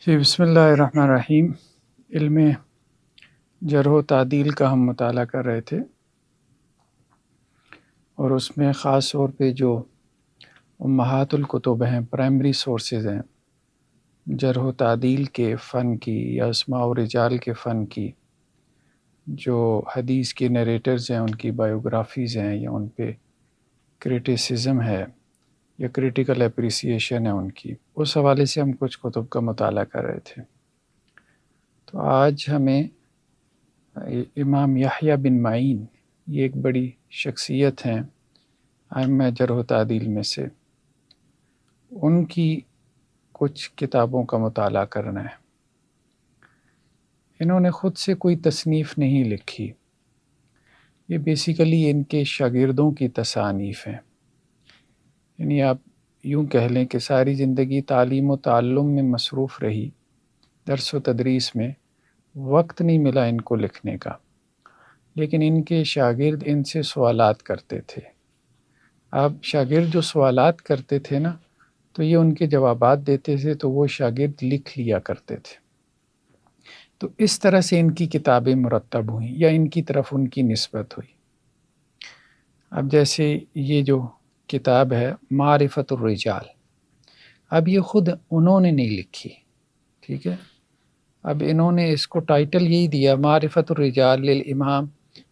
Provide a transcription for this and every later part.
جی بسم اللہ الرحمن الرحیم۔ علم جرح و تعدیل کا ہم مطالعہ کر رہے تھے اور اس میں خاص طور پہ جو امہات الکتب ہیں، پرائمری سورسز ہیں جرح و تعدیل کے فن کی یا اسماء و رجال کے فن کی، جو حدیث کے نیریٹرز ہیں ان کی بایوگرافیز ہیں یا ان پہ کریٹیسزم ہے یا کریٹیکل اپریسیشن ہے ان کی، اس حوالے سے ہم کچھ کتب کا مطالعہ کر رہے تھے۔ تو آج ہمیں امام یحییٰ بن معین، یہ ایک بڑی شخصیت ہیں ائمہ جرح و تعدیل میں سے، ان کی کچھ کتابوں کا مطالعہ کرنا ہے۔ انہوں نے خود سے کوئی تصنیف نہیں لکھی، یہ بیسیکلی ان کے شاگردوں کی تصانیف ہیں۔ یعنی آپ یوں کہہ لیں کہ ساری زندگی تعلیم و تعلم میں مصروف رہی، درس و تدریس میں وقت نہیں ملا ان کو لکھنے کا، لیکن ان کے شاگرد ان سے سوالات کرتے تھے۔ اب شاگرد جو سوالات کرتے تھے نا، تو یہ ان کے جوابات دیتے تھے تو وہ شاگرد لکھ لیا کرتے تھے۔ تو اس طرح سے ان کی کتابیں مرتب ہوئیں یا ان کی طرف ان کی نسبت ہوئی۔ اب جیسے یہ جو کتاب ہے معرفت الرجال، اب یہ خود انہوں نے نہیں لکھی، ٹھیک ہے۔ اب انہوں نے اس کو ٹائٹل یہی دیا معرفت الرجال للامام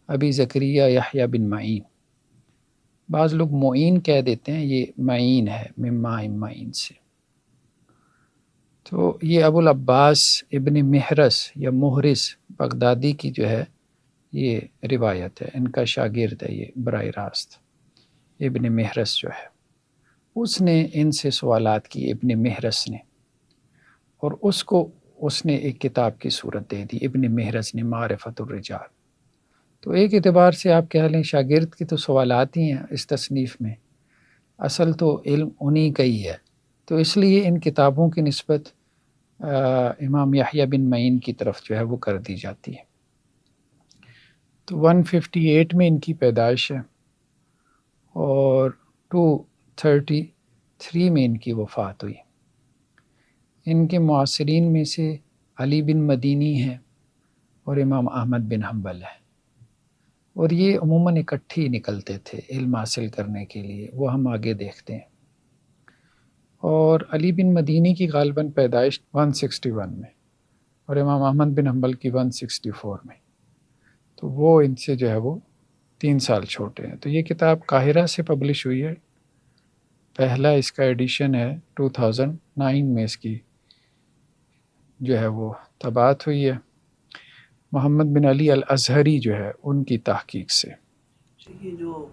ابی زکریا یحییٰ بن معین۔ بعض لوگ معین کہہ دیتے ہیں، یہ معین ہے، من ماء معین سے۔ تو یہ ابو العباس ابن محرز یا محرز بغدادی کی جو ہے یہ روایت ہے، ان کا شاگرد ہے یہ براہ راست، ابن محرز جو ہے اس نے ان سے سوالات کی، ابن محرز نے، اور اس نے ایک کتاب کی صورت دے دی، ابن محرز نے معرفت الرجال۔ تو ایک اعتبار سے آپ کہہ لیں شاگرد کی تو سوالات ہی ہیں اس تصنیف میں، اصل تو علم انہی کا ہی ہے، تو اس لیے ان کتابوں کی نسبت امام یحییٰ بن معین کی طرف جو ہے وہ کر دی جاتی ہے۔ تو 158 میں ان کی پیدائش ہے اور 233 میں ان کی وفات ہوئی۔ ان کے معاصرین میں سے علی بن مدینی ہیں اور امام احمد بن حنبل ہیں، اور یہ عموماً اکٹھے نکلتے تھے علم حاصل کرنے کے لیے، وہ ہم آگے دیکھتے ہیں۔ اور علی بن مدینی کی غالباً پیدائش 161 میں اور امام احمد بن حنبل کی 164 میں، تو وہ ان سے جو ہے وہ 3 سال چھوٹے ہیں۔ تو یہ کتاب قاہرہ سے پبلش ہوئی ہے، پہلا اس کا ایڈیشن ہے 2009 میں، اس کی جو ہے وہ طباعت ہوئی ہے محمد بن علی الازہری جو ہے ان کی تحقیق سے۔ یہ جو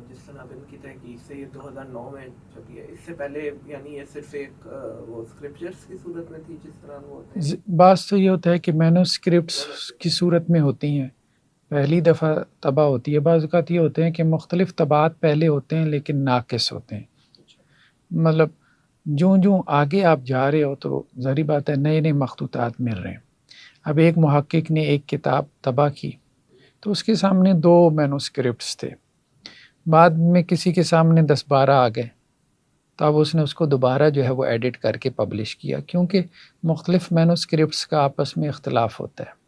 جس طرح ان کی تحقیق سے یہ 2009 میں چھپی ہے، اس سے پہلے یعنی یہ صرف ایک وہ اسکرپچرز کی صورت میں تھی جس طرح وہ ہوتے ہیں؟ بعض تو یہ ہوتا ہے کہ مینوسکرپٹس کی صورت میں ہوتی ہیں، پہلی دفعہ طبع ہوتی ہے، بعض اوقات یہ ہوتے ہیں کہ مختلف طبعات پہلے ہوتے ہیں لیکن ناقص ہوتے ہیں، مطلب جوں آگے آپ جا رہے ہو تو ظاہری بات ہے نئے نئے مخطوطات مل رہے ہیں۔ اب ایک محقق نے ایک کتاب طبع کی تو اس کے سامنے 2 مینوسکرپٹس تھے، بعد میں کسی کے سامنے 10-12 آ گئے، تو اب اس نے اس کو دوبارہ جو ہے وہ ایڈٹ کر کے پبلش کیا، کیونکہ مختلف مینوسکرپٹس کا آپس میں اختلاف ہوتا ہے،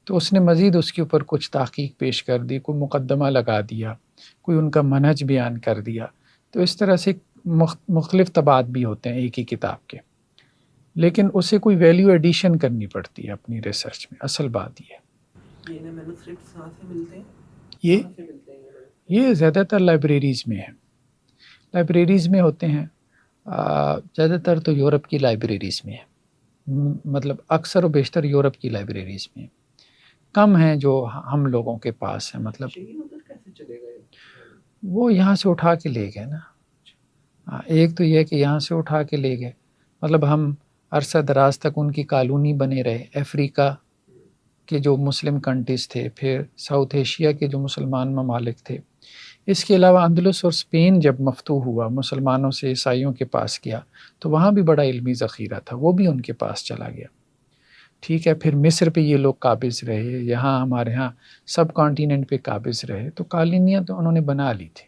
تو اس نے مزید اس کے اوپر کچھ تحقیق پیش کر دی، کوئی مقدمہ لگا دیا، کوئی ان کا منہج بیان کر دیا۔ تو اس طرح سے مختلف طبعات بھی ہوتے ہیں ایک ہی کتاب کے، لیکن اسے کوئی ویلیو ایڈیشن کرنی پڑتی ہے اپنی ریسرچ میں، اصل بات یہ ہے۔ یہ مینوسکرپٹس کہاں سے ملتے ہیں؟ یہ زیادہ تر لائبریریز میں ہیں، لائبریریز میں ہوتے ہیں، زیادہ تر تو یورپ کی لائبریریز میں ہیں، مطلب اکثر و بیشتر یورپ کی لائبریریز میں ہیں، کم ہیں جو ہم لوگوں کے پاس ہیں، مطلب وہ یہاں سے اٹھا کے لے گئے نا۔ ایک تو یہ کہ یہاں سے اٹھا کے لے گئے، مطلب ہم عرصہ دراز تک ان کی کالونی بنے رہے، افریقہ کے جو مسلم کنٹریز تھے، پھر ساؤتھ ایشیا کے جو مسلمان ممالک تھے، اس کے علاوہ اندلس اور اسپین جب مفتوح ہوا، مسلمانوں سے عیسائیوں کے پاس گیا، تو وہاں بھی بڑا علمی ذخیرہ تھا، وہ بھی ان کے پاس چلا گیا، ٹھیک ہے۔ پھر مصر پہ یہ لوگ قابض رہے، یہاں ہمارے ہاں سب کانٹیننٹ پہ قابض رہے، تو کالونیاں تو انہوں نے بنا لی تھی،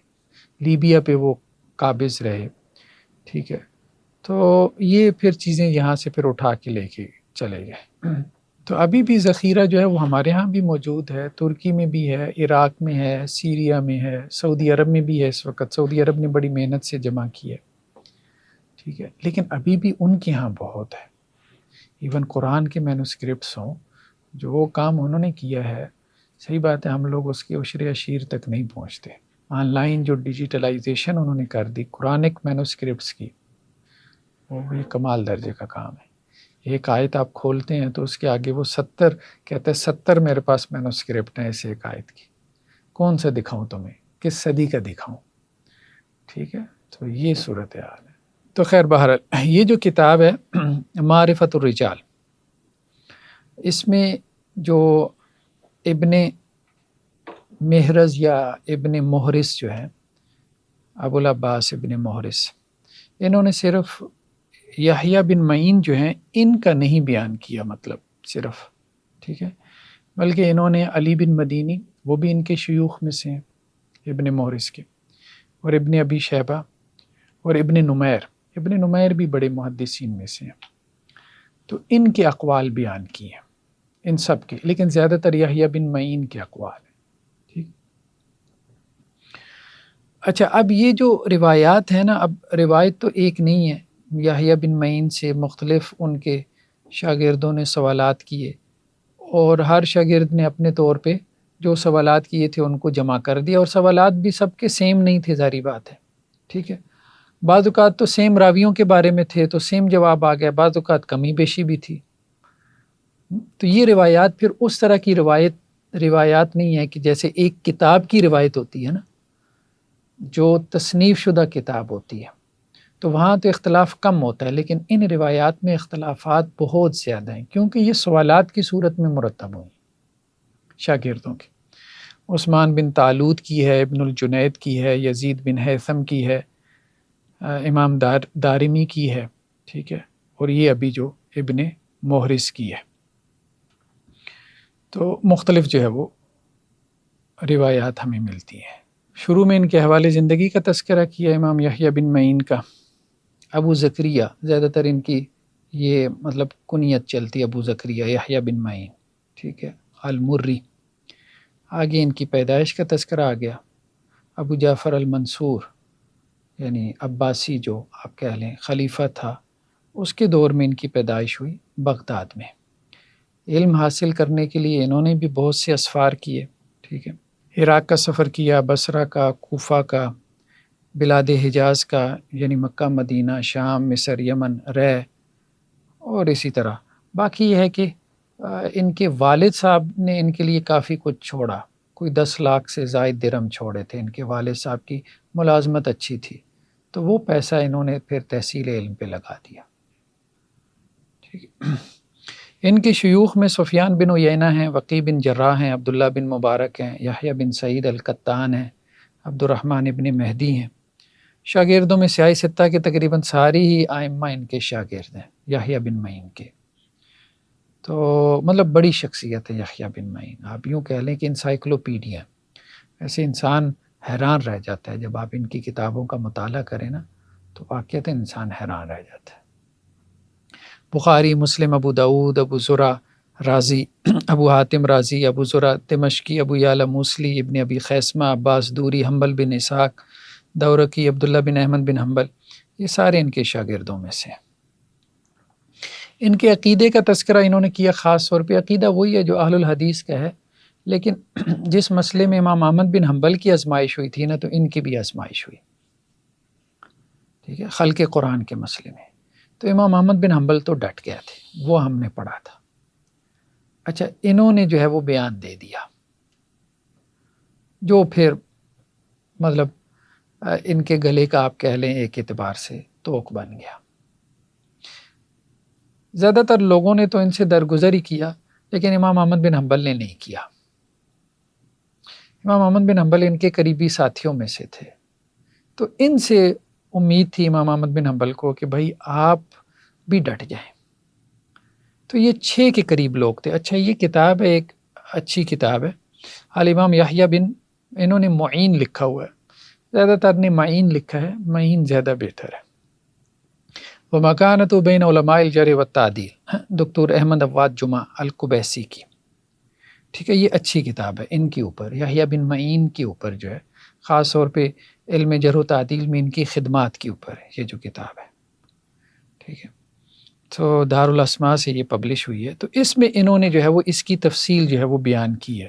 لیبیا پہ وہ قابض رہے، ٹھیک ہے۔ تو یہ پھر چیزیں یہاں سے پھر اٹھا کے لے کے چلے گئے۔ تو ابھی بھی ذخیرہ جو ہے وہ ہمارے ہاں بھی موجود ہے، ترکی میں بھی ہے، عراق میں ہے، سیریا میں ہے، سعودی عرب میں بھی ہے۔ اس وقت سعودی عرب نے بڑی محنت سے جمع کی ہے، ٹھیک ہے، لیکن ابھی بھی ان کے ہاں بہت ہے۔ ایون قرآن کے مینوسکرپٹس ہوں، جو وہ کام انہوں نے کیا ہے، صحیح بات ہے، ہم لوگ اس کے عشر عشیر تک نہیں پہنچتے۔ آن لائن جو ڈیجیٹلائزیشن انہوں نے کر دی قرآنک مینوسکرپٹس کی، وہ بھی کمال درجے کا کام ہے۔ ایک آیت آپ کھولتے ہیں تو اس کے آگے وہ 70 کہتے ہیں 70 میرے پاس مینوسکرپٹ ہیں اس ایک آیت کی، کون سا دکھاؤں تمہیں، کس صدی کا دکھاؤں، ٹھیک ہے۔ تو یہ صورتحال ہے۔ تو خیر بہرحال یہ جو کتاب ہے معرفت الرجال، اس میں جو ابن محرز یا ابن محرز جو ہے، ابو العباس ابن محرز، انہوں نے صرف یحییٰ بن معین جو ہیں ان کا نہیں بیان کیا، مطلب صرف، ٹھیک ہے، بلکہ انہوں نے علی بن مدینی، وہ بھی ان کے شیوخ میں سے ہیں ابن محرز کے، اور ابن ابی شیبہ اور ابن نمیر بھی بڑے محدثین میں سے ہیں، تو ان کے اقوال بیان کیے ہیں ان سب کے، لیکن زیادہ تر یحییٰ بن معین کے اقوال ہیں، ٹھیک۔ اچھا، اب یہ جو روایات ہیں نا، اب روایت تو ایک نہیں ہے، یحییٰ بن معین سے مختلف ان کے شاگردوں نے سوالات کیے، اور ہر شاگرد نے اپنے طور پہ جو سوالات کیے تھے ان کو جمع کر دیا، اور سوالات بھی سب کے سیم نہیں تھے، ظاہری بات ہے، ٹھیک ہے۔ بعض اوقات تو سیم راویوں کے بارے میں تھے تو سیم جواب آ گیا، بعض اوقات کمی بیشی بھی تھی۔ تو یہ روایات پھر اس طرح کی روایات نہیں ہے کہ جیسے ایک کتاب کی روایت ہوتی ہے نا، جو تصنیف شدہ کتاب ہوتی ہے، تو وہاں تو اختلاف کم ہوتا ہے، لیکن ان روایات میں اختلافات بہت زیادہ ہیں، کیونکہ یہ سوالات کی صورت میں مرتب ہوئی شاگردوں کی۔ عثمان بن طالوت کی ہے، ابن الجنید کی ہے، یزید بن ہیثم کی ہے، امام دارمی کی ہے، ٹھیک ہے، اور یہ ابھی جو ابن محرز کی ہے۔ تو مختلف جو ہے وہ روایات ہمیں ملتی ہیں۔ شروع میں ان کے حوالے زندگی کا تذکرہ کیا امام یحییٰ بن معین کا۔ ابو زکریا، زیادہ تر ان کی یہ مطلب کنیت چلتی، ابو زکریا یحییٰ بن معین، ٹھیک ہے، المری۔ آگے ان کی پیدائش کا تذکرہ آ گیا، ابو جعفر المنصور، یعنی عباسی جو آپ کہہ لیں خلیفہ تھا، اس کے دور میں ان کی پیدائش ہوئی بغداد میں۔ علم حاصل کرنے کے لیے انہوں نے بھی بہت سے اسفار کیے، ٹھیک ہے، عراق کا سفر کیا، بصرہ کا، کوفہ کا، بلاد حجاز کا یعنی مکہ مدینہ، شام، مصر، یمن، رے، اور اسی طرح۔ باقی یہ ہے کہ ان کے والد صاحب نے ان کے لیے کافی کچھ چھوڑا، کوئی 10 لاکھ سے زائد درہم چھوڑے تھے، ان کے والد صاحب کی ملازمت اچھی تھی، تو وہ پیسہ انہوں نے پھر تحصیل علم پہ لگا دیا، ٹھیک ہے۔ ان کے شیوخ میں سفیان بن عیینہ ہیں، وقی بن جراح ہیں، عبداللہ بن مبارک ہیں، یحییٰ بن سعید القطان ہیں، عبد الرحمن ابن مہدی ہیں۔ شاگردوں میں سیاہ ستہ کے تقریباً ساری ہی ائمہ ان کے شاگرد ہیں یحییٰ بن معین کے، تو مطلب بڑی شخصیت ہے یحییٰ بن معین، آپ یوں کہہ لیں کہ انسائکلوپیڈیا۔ ایسے انسان حیران رہ جاتا ہے جب آپ ان کی کتابوں کا مطالعہ کریں نا، تو واقعتاً انسان حیران رہ جاتا ہے۔ بخاری، مسلم، ابو داود، ابو زرع رازی، ابو حاتم رازی، ابو زرع دمشقی، ابو یعلا موصلی، ابن ابی خیثمہ، عباس دوری، حنبل بن اسحاق دورقی، عبداللہ بن احمد بن حنبل، یہ سارے ان کے شاگردوں میں سے ہیں۔ ان کے عقیدے کا تذکرہ انہوں نے کیا، خاص طور پہ عقیدہ وہی ہے جو اہل الحدیث کا ہے، لیکن جس مسئلے میں امام احمد بن حنبل کی آزمائش ہوئی تھی نا، تو ان کی بھی آزمائش ہوئی، ٹھیک ہے، خلق قرآن کے مسئلے میں، تو امام احمد بن حنبل تو ڈٹ گئے تھے، وہ ہم نے پڑھا تھا۔ اچھا، انہوں نے جو ہے وہ بیان دے دیا، جو پھر مطلب ان کے گلے کا آپ کہہ لیں ایک اعتبار سے توق بن گیا۔ زیادہ تر لوگوں نے تو ان سے درگزر ہی کیا، لیکن امام احمد بن حنبل نے نہیں کیا۔ امام احمد بن حنبل ان کے قریبی ساتھیوں میں سے تھے، تو ان سے امید تھی امام احمد بن حنبل کو کہ بھائی آپ بھی ڈٹ جائیں۔ تو یہ 6 کے قریب لوگ تھے۔ اچھا، یہ کتاب ہے، ایک اچھی کتاب ہے، الامام یحییٰ بن، انہوں نے معین لکھا ہوا ہے، زیادہ تر نے معین لکھا ہے، معین زیادہ بہتر ہے۔ ومکانۃ بین علماء الجرح والتعدیل، دکتور احمد عواد جمعہ القبیسی کی، ٹھیک ہے، یہ اچھی کتاب ہے ان کے اوپر، یحییٰ بن معین کے اوپر جو ہے، خاص طور پہ علم جرح و تعدیل میں ان کی خدمات کے اوپر یہ جو کتاب ہے، ٹھیک ہے، تو دارالاسماء سے یہ پبلش ہوئی ہے۔ تو اس میں انہوں نے جو ہے وہ اس کی تفصیل جو ہے وہ بیان کی ہے،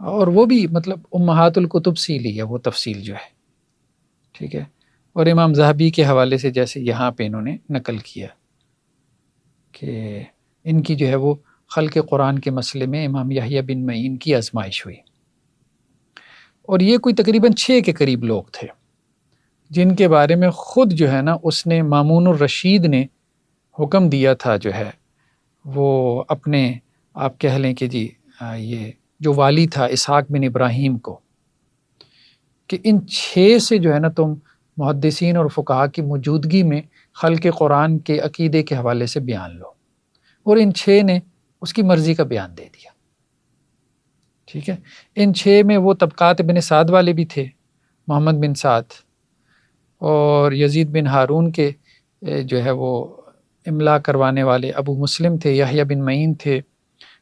اور وہ بھی مطلب امہات الکتب سے لی ہے وہ تفصیل جو ہے، ٹھیک ہے، اور امام ذہبی کے حوالے سے جیسے یہاں پہ انہوں نے نقل کیا کہ ان کی جو ہے وہ خلق قرآن کے مسئلے میں امام یحییٰ بن معین کی آزمائش ہوئی، اور یہ کوئی تقریباً 6 کے قریب لوگ تھے جن کے بارے میں خود جو ہے نا اس نے مامون الرشید نے حکم دیا تھا جو ہے وہ اپنے، آپ کہہ لیں کہ جی یہ جو والی تھا اسحاق بن ابراہیم کو، کہ ان 6 سے جو ہے نا تم محدثین اور فقہا کی موجودگی میں خلق قرآن کے عقیدے کے حوالے سے بیان لو، اور ان 6 نے اس کی مرضی کا بیان دے دیا، ٹھیک ہے۔ ان 6 میں وہ طبقات بن سعد والے بھی تھے، محمد بن سعد، اور یزید بن ہارون کے جو ہے وہ املا کروانے والے ابو مسلم تھے، یحییٰ بن معین تھے،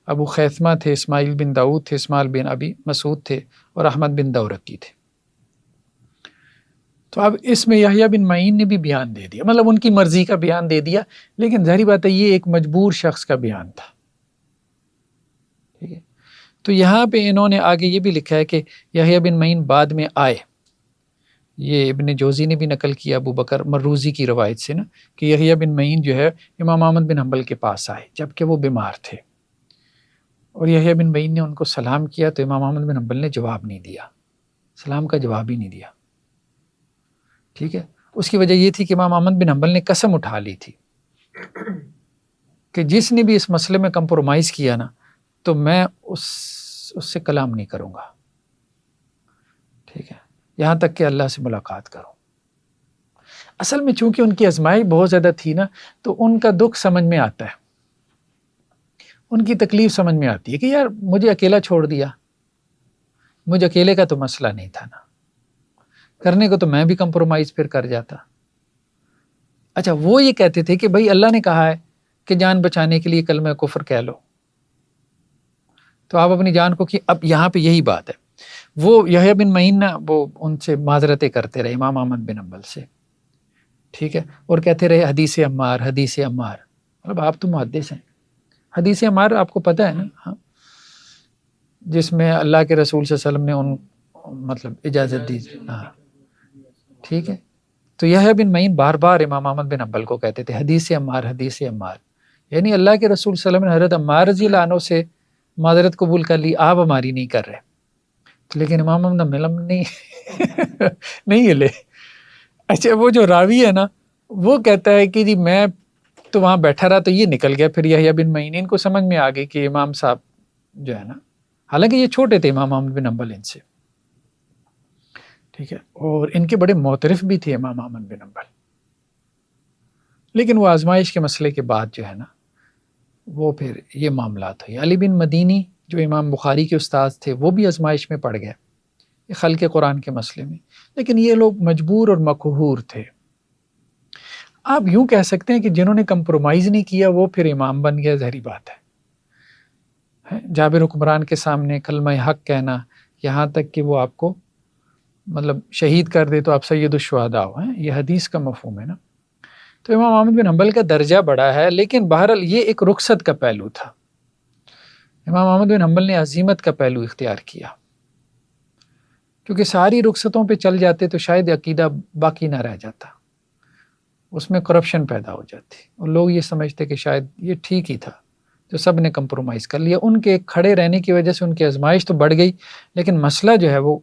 ابو خیثمہ تھے، اسماعیل بن داؤد تھے، اسماعیل بن ابی مسعود تھے، اور احمد بن دورقی تھے۔ تو اب اس میں یحییٰ بن معین نے بھی بیان دے دیا، مطلب ان کی مرضی کا بیان دے دیا، لیکن ظاہری بات ہے یہ ایک مجبور شخص کا بیان تھا، ٹھیک ہے۔ تو یہاں پہ انہوں نے آگے یہ بھی لکھا ہے کہ یحییٰ بن معین بعد میں آئے، یہ ابن جوزی نے بھی نقل کیا ابو بکر مروزی کی روایت سے نا، کہ یحییٰ بن معین جو ہے امام احمد بن حنبل کے پاس آئے جبکہ وہ بیمار تھے، اور یحییٰ بن معین نے ان کو سلام کیا تو امام احمد بن حنبل نے جواب نہیں دیا، سلام کا جواب ہی نہیں دیا، ٹھیک ہے۔ اس کی وجہ یہ تھی کہ امام احمد بن حنبل نے قسم اٹھا لی تھی کہ جس نے بھی اس مسئلے میں کمپرومائز کیا نا تو میں اس سے کلام نہیں کروں گا، ٹھیک ہے، یہاں تک کہ اللہ سے ملاقات کروں۔ اصل میں چونکہ ان کی آزمائش بہت زیادہ تھی نا، تو ان کا دکھ سمجھ میں آتا ہے، ان کی تکلیف سمجھ میں آتی ہے کہ یار مجھے اکیلا چھوڑ دیا، مجھے اکیلے کا تو مسئلہ نہیں تھا نا، کرنے کو تو میں بھی کمپرومائز پھر کر جاتا۔ اچھا، وہ یہ کہتے تھے کہ بھائی اللہ نے کہا ہے کہ جان بچانے کے لیے کلمہ کفر کہہ لو، تو آپ اپنی جان کو اب یہاں پہ یہی بات ہے، وہ یحییٰ بن معین نا وہ ان سے معذرتیں کرتے رہے امام احمد بن حنبل سے، ٹھیک ہے، اور کہتے رہے حدیث عمار، حدیث عمار، مطلب آپ تو محدث ہیں، حدیث عمار آپ کو پتہ ہے نا، ہاں، جس میں اللہ کے رسول صلی اللہ علیہ وسلم نے ان مطلب اجازت دی، ہاں، ٹھیک ہے۔ تو یحییٰ بن معین بار بار امام احمد بن حنبل کو کہتے تھے حدیث عمار، حدیث عمار، یعنی اللہ کے رسول صلی اللہ علیہ وسلم نے حضرت عمار رضی اللہ عنہ سے معذرت قبول کر لی، آپ ہماری نہیں کر رہے، لیکن امام احمد بن حنبل نہیں ہلے۔ اچھا، وہ جو راوی ہے نا وہ کہتا ہے کہ جی میں تو وہاں بیٹھا رہا تو یہ نکل گیا، پھر یحییٰ بن معین ان کو سمجھ میں آ گئی کہ امام صاحب جو ہے نا، حالانکہ یہ چھوٹے تھے امام احمد بن حنبل ان سے، ٹھیک ہے، اور ان کے بڑے معترف بھی تھے امام احمد بن حنبل، لیکن وہ آزمائش کے مسئلے کے بعد جو ہے نا وہ پھر یہ معاملات ہوئی۔ علی بن مدینی جو امام بخاری کے استاد تھے وہ بھی آزمائش میں پڑ گئے خلق قرآن کے مسئلے میں، لیکن یہ لوگ مجبور اور مقہور تھے۔ آپ یوں کہہ سکتے ہیں کہ جنہوں نے کمپرومائز نہیں کیا وہ پھر امام بن گیا، ظاہری بات ہے، جابر حکمران کے سامنے کلمہ حق کہنا، یہاں تک کہ وہ آپ کو مطلب شہید کر دے تو آپ سید الشہداء ہو، یہ حدیث کا مفہوم ہے نا۔ تو امام احمد بن حنبل کا درجہ بڑا ہے، لیکن بہرحال یہ ایک رخصت کا پہلو تھا، امام احمد بن حنبل نے عزیمت کا پہلو اختیار کیا، کیونکہ ساری رخصتوں پہ چل جاتے تو شاید عقیدہ باقی نہ رہ جاتا، اس میں کرپشن پیدا ہو جاتی، اور لوگ یہ سمجھتے کہ شاید یہ ٹھیک ہی تھا جو سب نے کمپرومائز کر لیا۔ ان کے کھڑے رہنے کی وجہ سے ان کی آزمائش تو بڑھ گئی، لیکن مسئلہ جو ہے وہ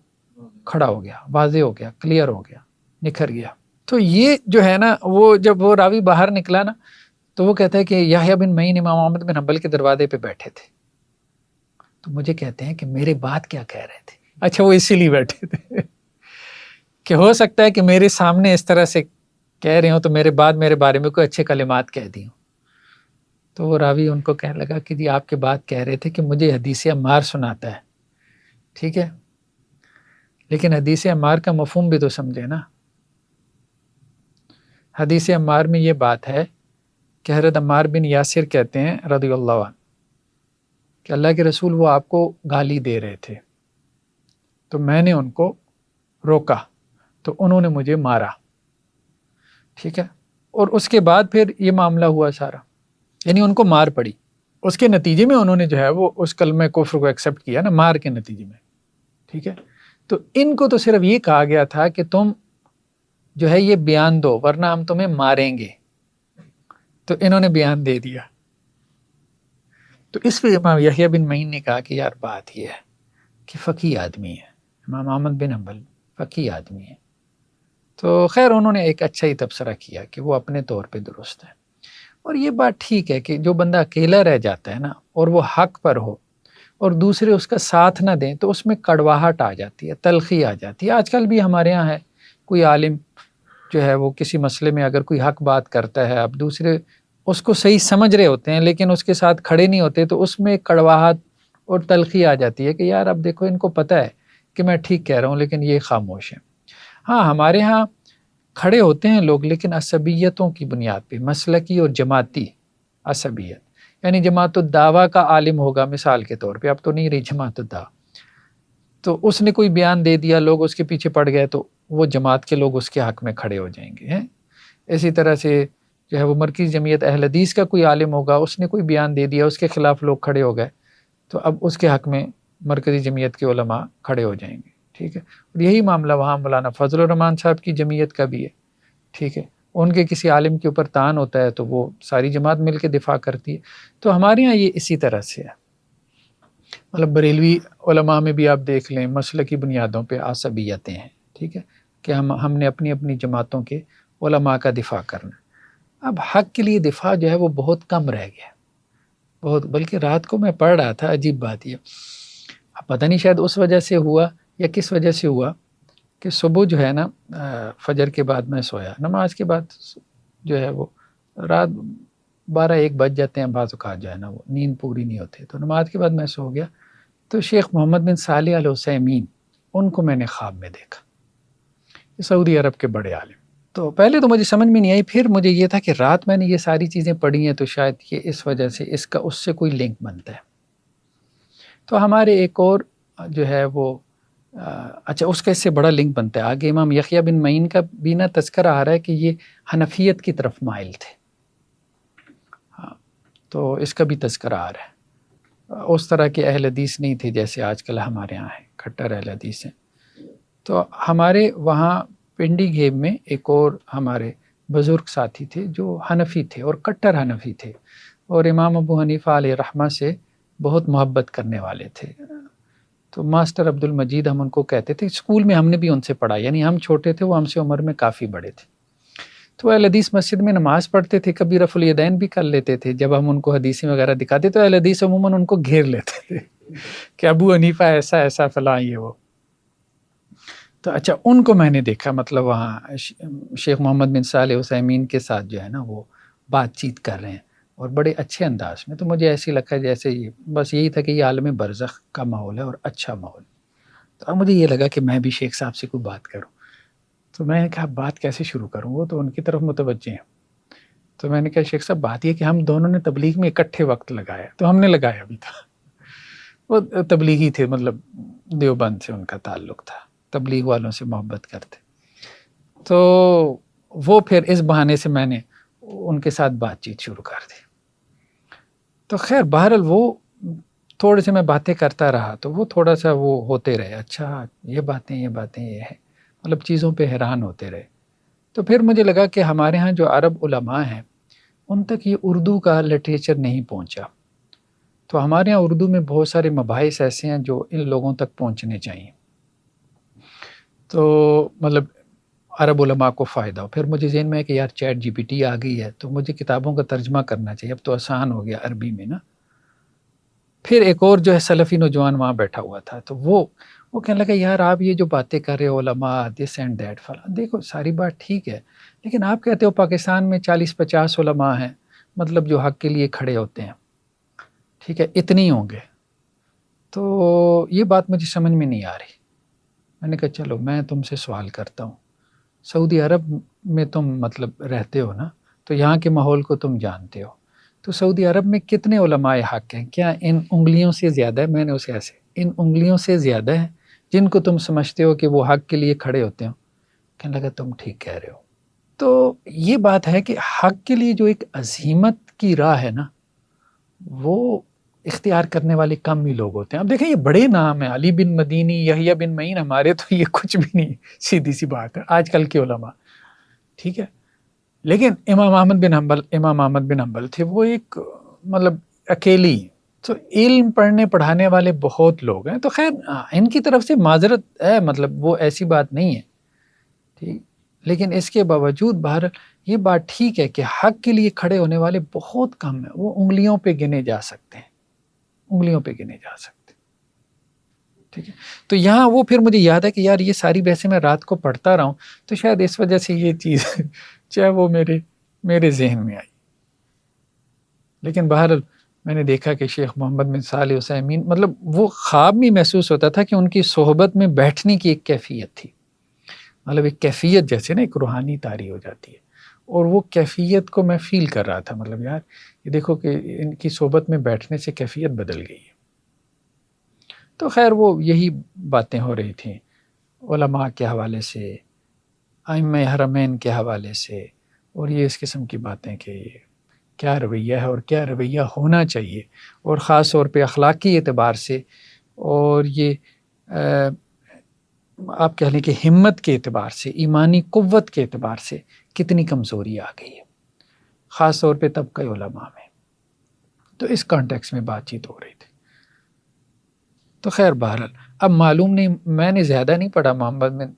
کھڑا ہو گیا، واضح ہو گیا، کلیئر ہو گیا، نکھر گیا۔ تو یہ جو ہے نا وہ جب وہ راوی باہر نکلا نا تو وہ کہتا ہے کہ یحییٰ بن معین امام احمد بن حنبل کے دروازے پہ بیٹھے تھے، تو مجھے کہتے ہیں کہ میرے بات کیا کہہ رہے تھے، اچھا وہ اسی لیے بیٹھے تھے کہ ہو سکتا ہے کہ میرے سامنے اس طرح سے کہہ رہے ہوں تو میرے بعد میرے بارے میں کوئی اچھے کلمات کہہ دی ہوں۔ تو وہ راوی ان کو کہنے لگا کہ جی آپ کے بات کہہ رہے تھے کہ مجھے حدیث عمار سناتا ہے، ٹھیک ہے، لیکن حدیث عمار کا مفہوم بھی تو سمجھے نا، حدیث عمار میں یہ بات ہے کہ حضرت عمار بن یاسر کہتے ہیں رضی اللہ عنہ کہ اللہ کے رسول وہ آپ کو گالی دے رہے تھے، تو میں نے ان کو روکا تو انہوں نے مجھے مارا، ٹھیک ہے، اور اس کے بعد پھر یہ معاملہ ہوا سارا، یعنی ان کو مار پڑی، اس کے نتیجے میں انہوں نے جو ہے وہ اس کلمہ کفر کو ایکسیپٹ کیا نا، مار کے نتیجے میں، ٹھیک ہے۔ تو ان کو تو صرف یہ کہا گیا تھا کہ تم جو ہے یہ بیان دو ورنہ ہم تمہیں ماریں گے، تو انہوں نے بیان دے دیا۔ تو اس پہ امام یحییٰ بن معین نے کہا کہ یار بات یہ ہے کہ فقیہ آدمی ہے، امام احمد بن حنبل فقیہ آدمی ہے، تو خیر انہوں نے ایک اچھا ہی تبصرہ کیا کہ وہ اپنے طور پہ درست ہے، اور یہ بات ٹھیک ہے کہ جو بندہ اکیلا رہ جاتا ہے نا اور وہ حق پر ہو اور دوسرے اس کا ساتھ نہ دیں تو اس میں کڑواہٹ آ جاتی ہے، تلخی آ جاتی ہے۔ آج کل بھی ہمارے ہاں ہے، کوئی عالم جو ہے وہ کسی مسئلے میں اگر کوئی حق بات کرتا ہے، اب دوسرے اس کو صحیح سمجھ رہے ہوتے ہیں لیکن اس کے ساتھ کھڑے نہیں ہوتے، تو اس میں کڑواہٹ اور تلخی آ جاتی ہے کہ یار اب دیکھو ان کو پتہ ہے کہ میں ٹھیک کہہ رہا ہوں لیکن یہ خاموش ہیں۔ ہاں ہمارے ہاں کھڑے ہوتے ہیں لوگ لیکن عصبیتوں کی بنیاد پہ، مسلکی اور جماعتی عصبیت، یعنی جماعت الدعویٰ کا عالم ہوگا مثال کے طور پہ، اب تو نہیں رہی جماعت الدعویٰ، تو اس نے کوئی بیان دے دیا، لوگ اس کے پیچھے پڑ گئے تو وہ جماعت کے لوگ اس کے حق میں کھڑے ہو جائیں گے ہیں۔ اسی طرح سے جو ہے وہ مرکزی جمعیت اہل حدیث کا کوئی عالم ہوگا، اس نے کوئی بیان دے دیا، اس کے خلاف لوگ کھڑے ہو گئے تو اب اس کے حق میں مرکزی جمعیت کے علماء کھڑے ہو جائیں گے، ٹھیک ہے۔ اور یہی معاملہ وہاں مولانا فضل الرحمان صاحب کی جمعیت کا بھی ہے، ٹھیک ہے، ان کے کسی عالم کے اوپر تان ہوتا ہے تو وہ ساری جماعت مل کے دفاع کرتی ہے۔ تو ہمارے ہاں یہ اسی طرح سے ہے، مطلب بریلوی علماء میں بھی آپ دیکھ لیں مسلکی بنیادوں پہ عصبیتیں ہیں، ٹھیک ہے، کہ ہم نے اپنی اپنی جماعتوں کے علماء کا دفاع کرنا۔ اب حق کے لیے دفاع جو ہے وہ بہت کم رہ گیا، بہت، بلکہ رات کو میں پڑھ رہا تھا، عجیب بات یہ، اب پتہ نہیں شاید اس وجہ سے ہوا یا کس وجہ سے ہوا کہ صبح جو ہے نا فجر کے بعد میں سویا، نماز کے بعد جو ہے وہ رات 12-1 بج جاتے ہیں بعض اوقات، جو ہے نا وہ نیند پوری نہیں ہوتی، تو نماز کے بعد میں سو گیا، تو شیخ محمد بن صالح العثیمین ان کو میں نے خواب میں دیکھا، سعودی عرب کے بڑے عالم۔ تو پہلے تو مجھے سمجھ میں نہیں آئی، پھر مجھے یہ تھا کہ رات میں نے یہ ساری چیزیں پڑھی ہیں تو شاید یہ اس وجہ سے اس کا اس سے کوئی لنک بنتا ہے۔ تو ہمارے ایک اور جو ہے وہ اچھا اس کا اس سے بڑا لنک بنتا ہے، آگے امام یحییٰ بن معین کا بھی نا تذکرہ آ رہا ہے کہ یہ حنفیت کی طرف مائل تھے، ہاں، تو اس کا بھی تذکرہ آ رہا ہے، اس طرح کے اہل حدیث نہیں تھے جیسے آج کل ہمارے ہاں ہیں، کھٹر اہل حدیث ہیں۔ تو ہمارے وہاں پنڈی گھیب میں ایک اور ہمارے بزرگ ساتھی تھے جو حنفی تھے اور کٹر حنفی تھے، اور امام ابو حنیفہ علیہ رحمہ سے بہت محبت کرنے والے تھے۔ تو ماسٹر عبد المجید ہم ان کو کہتے تھے، اسکول میں ہم نے بھی ان سے پڑھا، یعنی ہم چھوٹے تھے وہ ہم سے عمر میں کافی بڑے تھے۔ تو اہل حدیث مسجد میں نماز پڑھتے تھے، کبھی رفع الیدین بھی کر لیتے تھے، جب ہم ان کو حدیثیں وغیرہ دکھاتے تو اہل حدیث عموماً ان کو گھیر لیتے تھے کہ ابو حنیفہ ایسا ایسا فلاں یہ وہ۔ تو اچھا ان کو میں نے دیکھا، مطلب وہاں شیخ محمد بن صالح العثیمین کے ساتھ جو ہے نا وہ بات چیت کر رہے ہیں اور بڑے اچھے انداز میں، تو مجھے ایسی لگا جیسے یہ بس یہی تھا کہ یہ عالم برزخ کا ماحول ہے اور اچھا ماحول۔ تو اب مجھے یہ لگا کہ میں بھی شیخ صاحب سے کوئی بات کروں، تو میں نے کہا بات کیسے شروع کروں، وہ تو ان کی طرف متوجہ ہیں۔ تو میں نے کہا شیخ صاحب بات یہ کہ ہم دونوں نے تبلیغ میں اکٹھے وقت لگایا، تو ہم نے لگایا بھی تھا، وہ تبلیغی تھے، مطلب دیوبند سے ان کا تعلق تھا، تبلیغ والوں سے محبت کرتے، تو وہ پھر اس بہانے سے میں نے ان کے ساتھ بات چیت شروع کر دی۔ تو خیر بہرحال وہ تھوڑے سے میں باتیں کرتا رہا تو وہ تھوڑا سا وہ ہوتے رہے، اچھا یہ باتیں یہ ہے، مطلب چیزوں پہ حیران ہوتے رہے۔ تو پھر مجھے لگا کہ ہمارے ہاں جو عرب علماء ہیں ان تک یہ اردو کا لٹریچر نہیں پہنچا، تو ہمارے ہاں اردو میں بہت سارے مباحث ایسے ہیں جو ان لوگوں تک پہنچنے چاہیے، تو مطلب عرب علماء کو فائدہ ہو۔ پھر مجھے ذہن میں ہے کہ یار چیٹ جی پی ٹی آ گئی ہے تو مجھے کتابوں کا ترجمہ کرنا چاہیے، اب تو آسان ہو گیا عربی میں نا۔ پھر ایک اور جو ہے سلفی نوجوان وہاں بیٹھا ہوا تھا، تو وہ کہنے لگا یار آپ یہ جو باتیں کر رہے ہو علماء دس اینڈ دیٹ فلاں، دیکھو ساری بات ٹھیک ہے لیکن آپ کہتے ہو پاکستان میں 40-50 علماء ہیں مطلب جو حق کے لیے کھڑے ہوتے ہیں، ٹھیک ہے، اتنی ہوں گے، تو یہ بات مجھے سمجھ میں نہیں آ رہی۔ میں نے کہا چلو میں تم سے سوال کرتا ہوں، سعودی عرب میں تم مطلب رہتے ہو نا، تو یہاں کے ماحول کو تم جانتے ہو، تو سعودی عرب میں کتنے علماء حق ہیں؟ کیا ان انگلیوں سے زیادہ ہے؟ میں نے اسے ایسے، ان انگلیوں سے زیادہ ہیں جن کو تم سمجھتے ہو کہ وہ حق کے لیے کھڑے ہوتے ہو؟ کہنے لگا تم ٹھیک کہہ رہے ہو۔ تو یہ بات ہے کہ حق کے لیے جو ایک عزیمت کی راہ ہے نا، وہ اختیار کرنے والے کم ہی لوگ ہوتے ہیں۔ اب دیکھیں یہ بڑے نام ہیں، علی بن مدینی، یحییٰ بن معین، ہمارے تو یہ کچھ بھی نہیں، سیدھی سی بات ہے آج کل کے علماء، ٹھیک ہے۔ لیکن امام احمد بن حنبل تھے، وہ ایک مطلب اکیلی، تو علم پڑھنے پڑھانے والے بہت لوگ ہیں، تو خیر ان کی طرف سے معذرت ہے، مطلب وہ ایسی بات نہیں ہے، ٹھیک۔ لیکن اس کے باوجود بہر یہ بات ٹھیک ہے کہ حق کے لیے کھڑے ہونے والے بہت کم ہیں، وہ انگلیوں پہ گنے جا سکتے ہیں، انگلیوں پہ گنے جا سکتے ہیں، ٹھیک ہے۔ تو یہاں وہ پھر مجھے یاد ہے کہ یار یہ ساری بحثیں میں رات کو پڑھتا رہا ہوں، تو شاید اس وجہ سے یہ چیز چاہے وہ میرے ذہن میں آئی۔ لیکن بہرحال میں نے دیکھا کہ شیخ محمد بن صالح عثیمین، مطلب وہ خواب میں محسوس ہوتا تھا کہ ان کی صحبت میں بیٹھنے کی ایک کیفیت تھی، مطلب ایک کیفیت جیسے نا ایک روحانی طاری ہو جاتی ہے، اور وہ کیفیت کو میں فیل کر رہا تھا، مطلب یار یہ دیکھو کہ ان کی صحبت میں بیٹھنے سے کیفیت بدل گئی ہے۔ تو خیر وہ یہی باتیں ہو رہی تھیں علماء کے حوالے سے، ائمہ حرمین کے حوالے سے، اور یہ اس قسم کی باتیں کہ کیا رویہ ہے اور کیا رویہ ہونا چاہیے، اور خاص طور پہ اخلاقی اعتبار سے، اور یہ آپ کہہ لیں کہ ہمت کے اعتبار سے، ایمانی قوت کے اعتبار سے کتنی کمزوری آ گئی ہے، خاص طور پہ طبقہ علماء میں۔ تو اس کانٹیکس میں بات چیت ہو رہی تھی۔ تو خیر بہرحال اب معلوم نہیں، میں نے زیادہ نہیں پڑھا محمد بن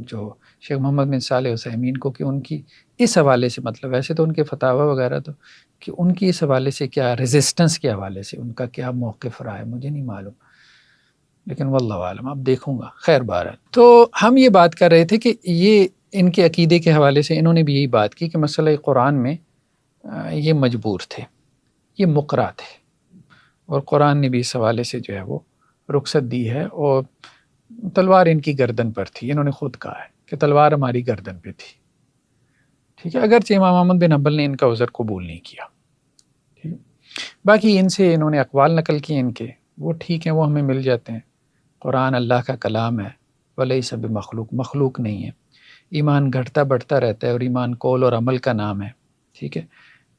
جو شیخ محمد بن صالح عثیمین کو کہ ان کی اس حوالے سے، مطلب ویسے تو ان کے فتاوی وغیرہ تو، کہ ان کی اس حوالے سے کیا ریزسٹنس کے حوالے سے ان کا کیا موقف رہا ہے مجھے نہیں معلوم، لیکن واللہ عالم اب دیکھوں گا۔ خیر بہرحال تو ہم یہ بات کر رہے تھے کہ یہ ان کے عقیدے کے حوالے سے انہوں نے بھی یہی بات کی کہ مسئلہ قرآن میں یہ مجبور تھے، یہ مقرہ تھے، اور قرآن نے بھی اس حوالے سے جو ہے وہ رخصت دی ہے، اور تلوار ان کی گردن پر تھی، انہوں نے خود کہا ہے کہ تلوار ہماری گردن پہ تھی، ٹھیک ہے۔ اگرچہ امام احمد بن حنبل نے ان کا عذر قبول نہیں کیا، ٹھیک ہے۔ باقی ان سے انہوں نے اقوال نقل کیے ان کے، وہ ٹھیک ہیں، وہ ہمیں مل جاتے ہیں۔ قرآن اللہ کا کلام ہے، ولیس بمخلوق، مخلوق نہیں ہے۔ ایمان گھٹتا بڑھتا رہتا ہے، اور ایمان قول اور عمل کا نام ہے، ٹھیک ہے۔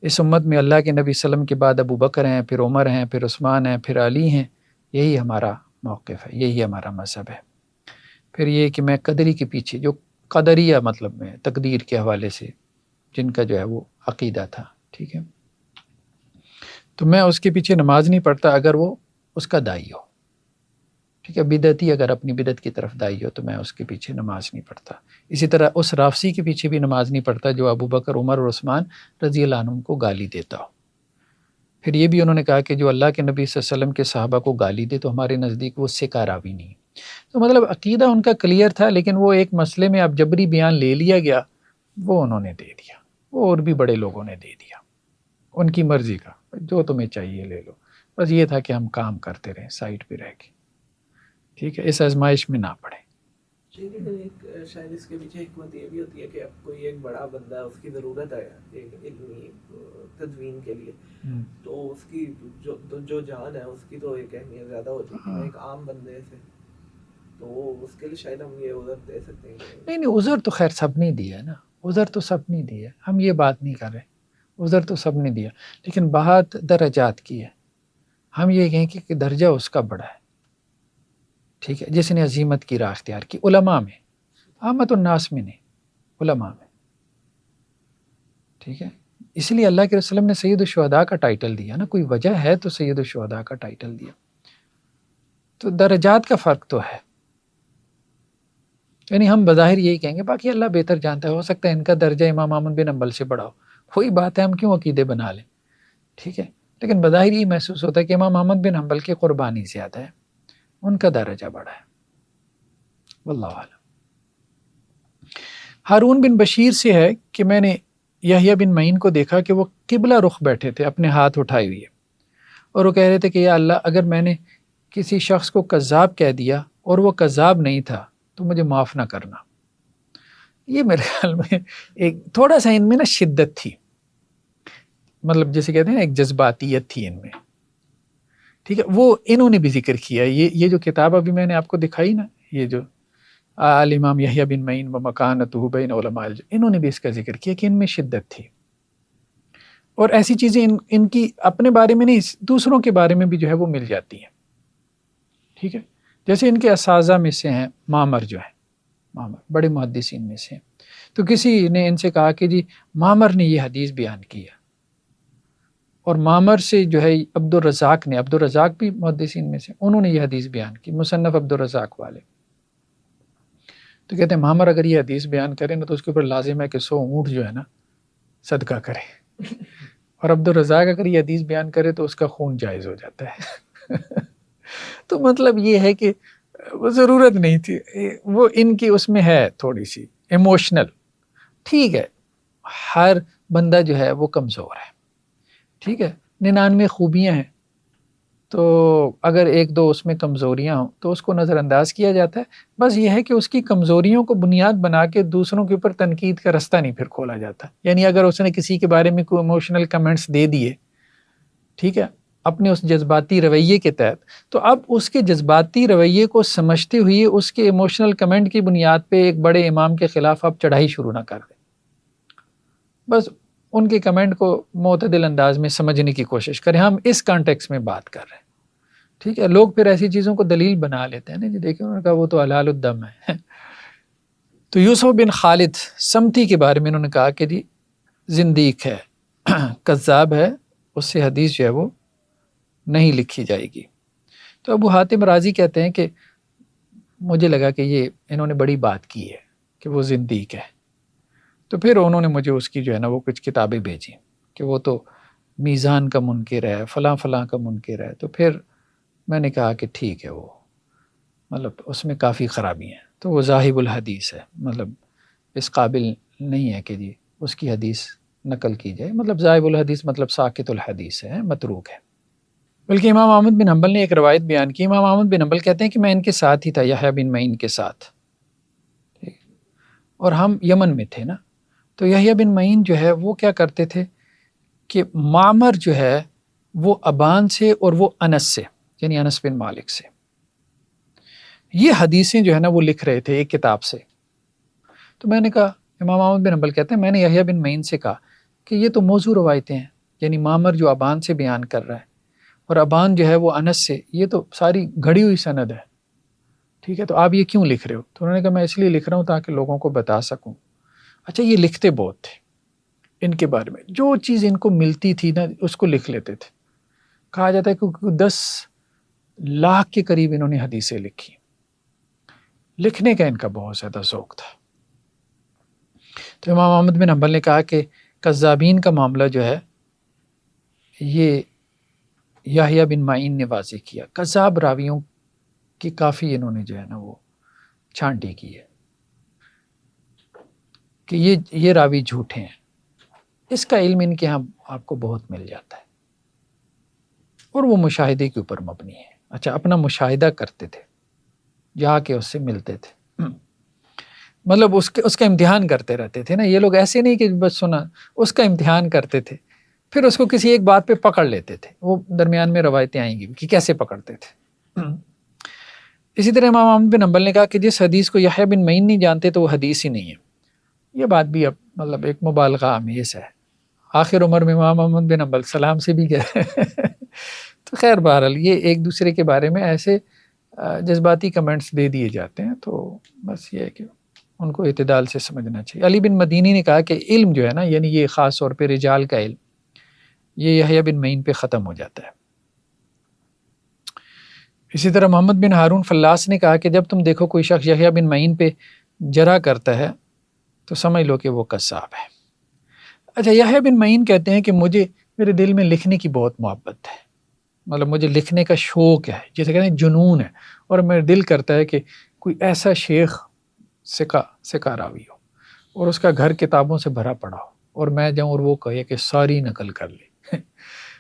اس امت میں اللہ کے نبی صلی اللہ علیہ وسلم کے بعد ابو بکر ہیں، پھر عمر ہیں، پھر عثمان ہیں، پھر علی ہیں، یہی ہمارا موقف ہے، یہی ہمارا مذہب ہے۔ پھر یہ کہ میں قدری کے پیچھے، جو قدریہ مطلب میں تقدیر کے حوالے سے جن کا جو ہے وہ عقیدہ تھا، ٹھیک ہے، تو میں اس کے پیچھے نماز نہیں پڑھتا اگر وہ اس کا داعی ہو، ٹھیک ہے۔ بدعتی اگر اپنی بدعت کی طرف داعی ہو تو میں اس کے پیچھے نماز نہیں پڑھتا۔ اسی طرح اس رافضی کے پیچھے بھی نماز نہیں پڑھتا جو ابو بکر، عمر اور عثمان رضی اللہ عنہم کو گالی دیتا ہو۔ پھر یہ بھی انہوں نے کہا کہ جو اللہ کے نبی صلی اللہ علیہ وسلم کے صحابہ کو گالی دے تو ہمارے نزدیک وہ سکہ راوی نہیں۔ تو مطلب عقیدہ ان کا کلیئر تھا، لیکن وہ ایک مسئلے میں اب جبری بیان لے لیا گیا، وہ انہوں نے دے دیا، وہ اور بھی بڑے لوگوں نے دے دیا، ان کی مرضی کا، جو تمہیں چاہیے لے لو۔ بس یہ تھا کہ ہم کام کرتے رہیں سائٹ پہ رہ کے، ٹھیک ہے، اس آزمائش میں نہ پڑیں۔ جی، لیکن ایک شاید اس کے پیچھے حکمت یہ بھی ہوتی ہے کہ اب کوئی ایک بڑا بندہ ہے، اس کی ضرورت ہے ایک علمی تدوین کے لیے، تو اس کی جو جان ہے اس کی تو ایک اہمیت زیادہ ہو چکی ہے ایک عام بندے سے، تو اس کے لیے شاید ہم یہ عذر دے سکتے ہیں۔ نہیں عذر تو خیر سب نے دیا نا، عذر تو سب نے دیا، ہم یہ بات نہیں کر رہے، عذر تو سب نے دیا، لیکن بات درجات کی ہے۔ ہم یہ کہیں کہ درجہ اس کا بڑا ہے، ٹھیک ہے، جس نے عظیمت کی راہ اختیار کی، علماء میں، عامت الناس میں نہیں، علماء میں، ٹھیک ہے۔ اس لیے اللہ کے رسول نے سید الشہداء کا ٹائٹل دیا نا، کوئی وجہ ہے تو سید الشہداء کا ٹائٹل دیا۔ تو درجات کا فرق تو ہے، یعنی ہم بظاہر یہی کہیں گے، باقی اللہ بہتر جانتا ہے، ہو سکتا ہے ان کا درجہ امام احمد بن حنبل سے بڑا ہو، وہی بات ہے، ہم کیوں عقیدے بنا لیں، ٹھیک ہے۔ لیکن بظاہر یہ محسوس ہوتا ہے کہ امام احمد بن حنبل کی قربانی زیادہ ہے، ان کا درجہ بڑا ہے، واللہ اعلم۔ ہارون بن بشیر سے ہے کہ میں نے یحییٰ بن معین کو دیکھا کہ وہ قبلہ رخ بیٹھے تھے، اپنے ہاتھ اٹھائے ہوئے، اور وہ کہہ رہے تھے کہ یا اللہ، اگر میں نے کسی شخص کو کذاب کہہ دیا اور وہ کذاب نہیں تھا تو مجھے معاف نہ کرنا۔ یہ میرے خیال میں ایک تھوڑا سا ان میں نا شدت تھی، مطلب جیسے کہتے ہیں نا ایک جذباتیت تھی ان میں، ٹھیک ہے. وہ انہوں نے بھی ذکر کیا، یہ جو کتاب ابھی میں نے آپ کو دکھائی نا، یہ جو الامام یحییٰ بن معین و مکانتہ بین علماء انہوں نے بھی اس کا ذکر کیا کہ ان میں شدت تھی. اور ایسی چیزیں ان کی اپنے بارے میں نہیں، دوسروں کے بارے میں بھی جو ہے وہ مل جاتی ہیں، ٹھیک ہے. جیسے ان کے اساتذہ میں سے ہیں معمر، جو ہے معمر بڑے محدثین میں سے ہیں. تو کسی نے ان سے کہا کہ جی معمر نے یہ حدیث بیان کیا، اور معمر سے جو ہے عبد الرزاق بھی محدثین میں سے، انہوں نے یہ حدیث بیان کی، مصنف عبد الرزاق والے. تو کہتے ہیں معمر اگر یہ حدیث بیان کرے نا تو اس کے اوپر لازم ہے کہ 100 اونٹ جو ہے نا صدقہ کرے، اور عبد الرزاق اگر یہ حدیث بیان کرے تو اس کا خون جائز ہو جاتا ہے. تو مطلب یہ ہے کہ وہ ضرورت نہیں تھی، وہ ان کی اس میں ہے تھوڑی سی ایموشنل. ٹھیک ہے، ہر بندہ جو ہے وہ کمزور ہے، ٹھیک ہے، 99 خوبیاں ہیں، تو اگر ایک دو اس میں کمزوریاں ہوں تو اس کو نظر انداز کیا جاتا ہے. بس یہ ہے کہ اس کی کمزوریوں کو بنیاد بنا کے دوسروں کے اوپر تنقید کا رستہ نہیں پھر کھولا جاتا. یعنی اگر اس نے کسی کے بارے میں کوئی ایموشنل کمنٹس دے دیے، ٹھیک ہے، اپنے اس جذباتی رویے کے تحت، تو اب اس کے جذباتی رویے کو سمجھتے ہوئے اس کے ایموشنل کمنٹ کی بنیاد پہ ایک بڑے امام کے خلاف آپ چڑھائی شروع نہ کر دیں. بس ان کے کمنٹ کو معتدل انداز میں سمجھنے کی کوشش کریں. ہم اس کانٹیکس میں بات کر رہے ہیں، ٹھیک ہے. لوگ پھر ایسی چیزوں کو دلیل بنا لیتے ہیں نا، جی دیکھیں انہوں نے کہا وہ تو حلال الدم ہے. تو یوسف بن خالد سمتی کے بارے میں انہوں نے کہا کہ جی زندیق ہے، کذاب ہے، اس سے حدیث جو ہے وہ نہیں لکھی جائے گی. تو ابو حاتم رازی کہتے ہیں کہ مجھے لگا کہ یہ انہوں نے بڑی بات کی ہے کہ وہ زندیق ہے. تو پھر انہوں نے مجھے اس کی جو ہے نا وہ کچھ کتابیں بھیجی کہ وہ تو میزان کا منکر ہے، فلاں فلاں کا منکر ہے. تو پھر میں نے کہا کہ ٹھیک ہے، وہ مطلب اس میں کافی خرابی ہیں، تو وہ ذاہب الحدیث ہے، مطلب اس قابل نہیں ہے کہ جی اس کی حدیث نقل کی جائے. مطلب ذاہب الحدیث مطلب ساقط الحدیث ہے، متروک ہے. بلکہ امام احمد بن حنبل نے ایک روایت بیان کی. امام احمد بن حنبل کہتے ہیں کہ میں ان کے ساتھ ہی تھا، یحییٰ بن معین کے ساتھ، اور ہم یمن میں تھے نا. تو یحییٰ بن معین جو ہے وہ کیا کرتے تھے کہ معمر جو ہے وہ ابان سے اور وہ انس سے، یعنی انس بن مالک سے، یہ حدیثیں جو ہے نا وہ لکھ رہے تھے ایک کتاب سے. تو میں نے کہا، امام احمد بن حنبل کہتے ہیں میں نے یحییٰ بن معین سے کہا کہ یہ تو موضوع روایتیں ہیں، یعنی معمر جو ابان سے بیان کر رہا ہے اور ابان جو ہے وہ انس سے، یہ تو ساری گھڑی ہوئی سند ہے، ٹھیک ہے، تو آپ یہ کیوں لکھ رہے ہو؟ تو انہوں نے کہا میں اس لیے لکھ رہا ہوں تاکہ لوگوں کو بتا سکوں. اچھا، یہ لکھتے بہت تھے ان کے بارے میں، جو چیز ان کو ملتی تھی نا اس کو لکھ لیتے تھے. کہا جاتا ہے کہ 10 لاکھ کے قریب انہوں نے حدیثیں لکھی. لکھنے کا ان کا بہت زیادہ ذوق تھا. تو امام احمد بن حنبل نے کہا کہ کذابین کا معاملہ جو ہے یہ یحییٰ بن معین نے واضح کیا. کذاب راویوں کی کافی انہوں نے جو ہے نا وہ چھانٹی کی ہے کہ یہ راوی جھوٹے ہیں. اس کا علم ان کے ہاں آپ کو بہت مل جاتا ہے، اور وہ مشاہدے کے اوپر مبنی ہے. اچھا، اپنا مشاہدہ کرتے تھے، جا کے اس سے ملتے تھے، مطلب اس کا امتحان کرتے رہتے تھے نا. یہ لوگ ایسے نہیں کہ بس سنا، اس کا امتحان کرتے تھے، پھر اس کو کسی ایک بات پہ پکڑ لیتے تھے. وہ درمیان میں روایتیں آئیں گی کہ کیسے پکڑتے تھے. اسی طرح امام احمد بن حنبل نے کہا کہ جس حدیث کو یحییٰ بن معین نہیں جانتے تو وہ حدیث ہی نہیں ہے. یہ بات بھی اب مطلب ایک مبالغہ آمیز ہے. آخر عمر میں امام احمد بن حنبل سلام سے بھی گئے. تو خیر بہرحال یہ ایک دوسرے کے بارے میں ایسے جذباتی کمنٹس دے دیے جاتے ہیں، تو بس یہ ہے کہ ان کو اعتدال سے سمجھنا چاہیے. علی بن مدینی نے کہا کہ علم جو ہے نا، یعنی یہ خاص طور پہ رجال کا علم، یہ یحییٰ بن معین پہ ختم ہو جاتا ہے. اسی طرح محمد بن ہارون فلاس نے کہا کہ جب تم دیکھو کوئی شخص یحییٰ بن معین پہ جرح کرتا ہے تو سمجھ لو کہ وہ کذاب ہے. اچھا، یحییٰ بن معین کہتے ہیں کہ میرے دل میں لکھنے کی بہت محبت ہے، مطلب مجھے لکھنے کا شوق ہے، جیسے کہتے ہیں جنون ہے، اور میرا دل کرتا ہے کہ کوئی ایسا شیخ سکا راوی ہو اور اس کا گھر کتابوں سے بھرا پڑا ہو، اور میں جاؤں اور وہ کہے کہ ساری نقل کر لی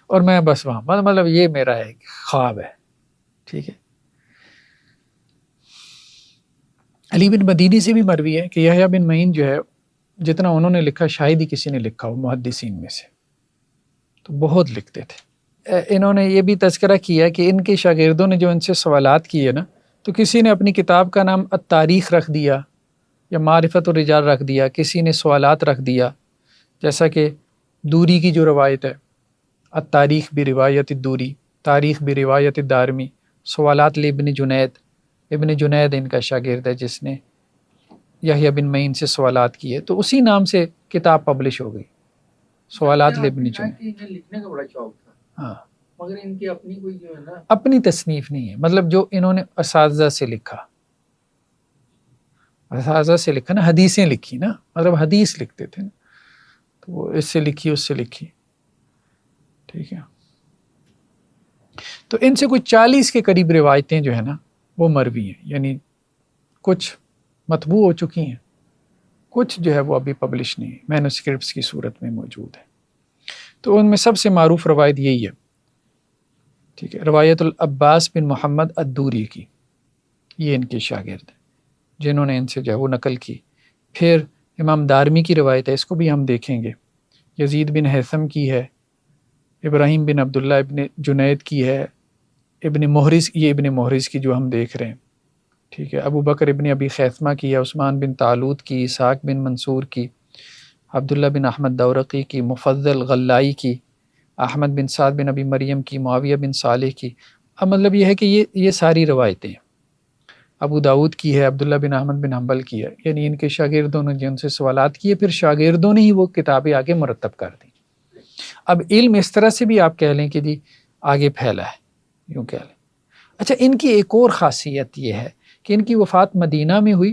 اور میں بس وہاں، مطلب یہ میرا ایک خواب ہے. ٹھیک ہے. علی بن مدینی سے بھی مروی ہے کہ یحییٰ بن معین جو ہے جتنا انہوں نے لکھا شاید ہی کسی نے لکھا ہو محدثین میں سے، تو بہت لکھتے تھے۔ انہوں نے یہ بھی تذکرہ کیا کہ ان کے شاگردوں نے جو ان سے سوالات کیے نا، تو کسی نے اپنی کتاب کا نام التاریخ رکھ دیا یا معرفت الرجال رکھ دیا، کسی نے سوالات رکھ دیا، جیسا کہ دوری کی جو روایت ہے التاریخ بروایت الدوری، تاریخ بروایت الدارمی، سوالات لابن جنید، ابن جنید ان کا شاگرد ہے جس نے یحییٰ بن معین سے سوالات کیے، تو اسی نام سے کتاب پبلش ہو گئی، سوالات لابن جنید۔ لکھنے کا بڑا شوق تھا، ہاں، مگر ان کی اپنی کوئی جو ہے نا اپنی تصنیف نہیں ہے، مطلب جو انہوں نے اساتذہ سے لکھا، اساتذہ سے لکھا نا، حدیثیں لکھی نا، مطلب حدیث لکھتے تھے نا، تو وہ اس سے لکھی اس سے لکھی، ٹھیک ہے۔ تو ان سے کوئی 40 کے قریب روایتیں جو ہے نا وہ مروی ہیں، یعنی کچھ مطبوع ہو چکی ہیں، کچھ جو ہے وہ ابھی پبلش نہیں، مینوسکرپٹس کی صورت میں موجود ہے۔ تو ان میں سب سے معروف روایت یہی ہے، ٹھیک ہے، روایت العباس بن محمد الدوری کی، یہ ان کے شاگرد ہیں جنہوں نے ان سے جو ہے وہ نقل کی۔ پھر امام دارمی کی روایت ہے، اس کو بھی ہم دیکھیں گے، یزید بن حیثم کی ہے، ابراہیم بن عبداللہ ابن جنید کی ہے، ابن محرز، یہ ابن محرز کی جو ہم دیکھ رہے ہیں، ٹھیک ہے، ابو بکر ابن ابی خیثمہ کی ہے، عثمان بن طالوت کی، اسحاق بن منصور کی، عبداللہ بن احمد دورقی کی، مفضل غلائی کی، احمد بن سعد بن ابی مریم کی، معاویہ بن صالح کی۔ اب مطلب یہ ہے کہ یہ ساری روایتیں ہیں، ابو داود کی ہے، عبداللہ بن احمد بن حنبل کی ہے، یعنی ان کے شاگردوں نے جن سے سوالات کیے، پھر شاگردوں نے ہی وہ کتابیں آگے مرتب کر دی۔ اب علم اس طرح سے بھی آپ کہہ لیں کہ جی آگے پھیلا ہے، یوں کہہ لیں۔ اچھا، ان کی ایک اور خاصیت یہ ہے کہ ان کی وفات مدینہ میں ہوئی،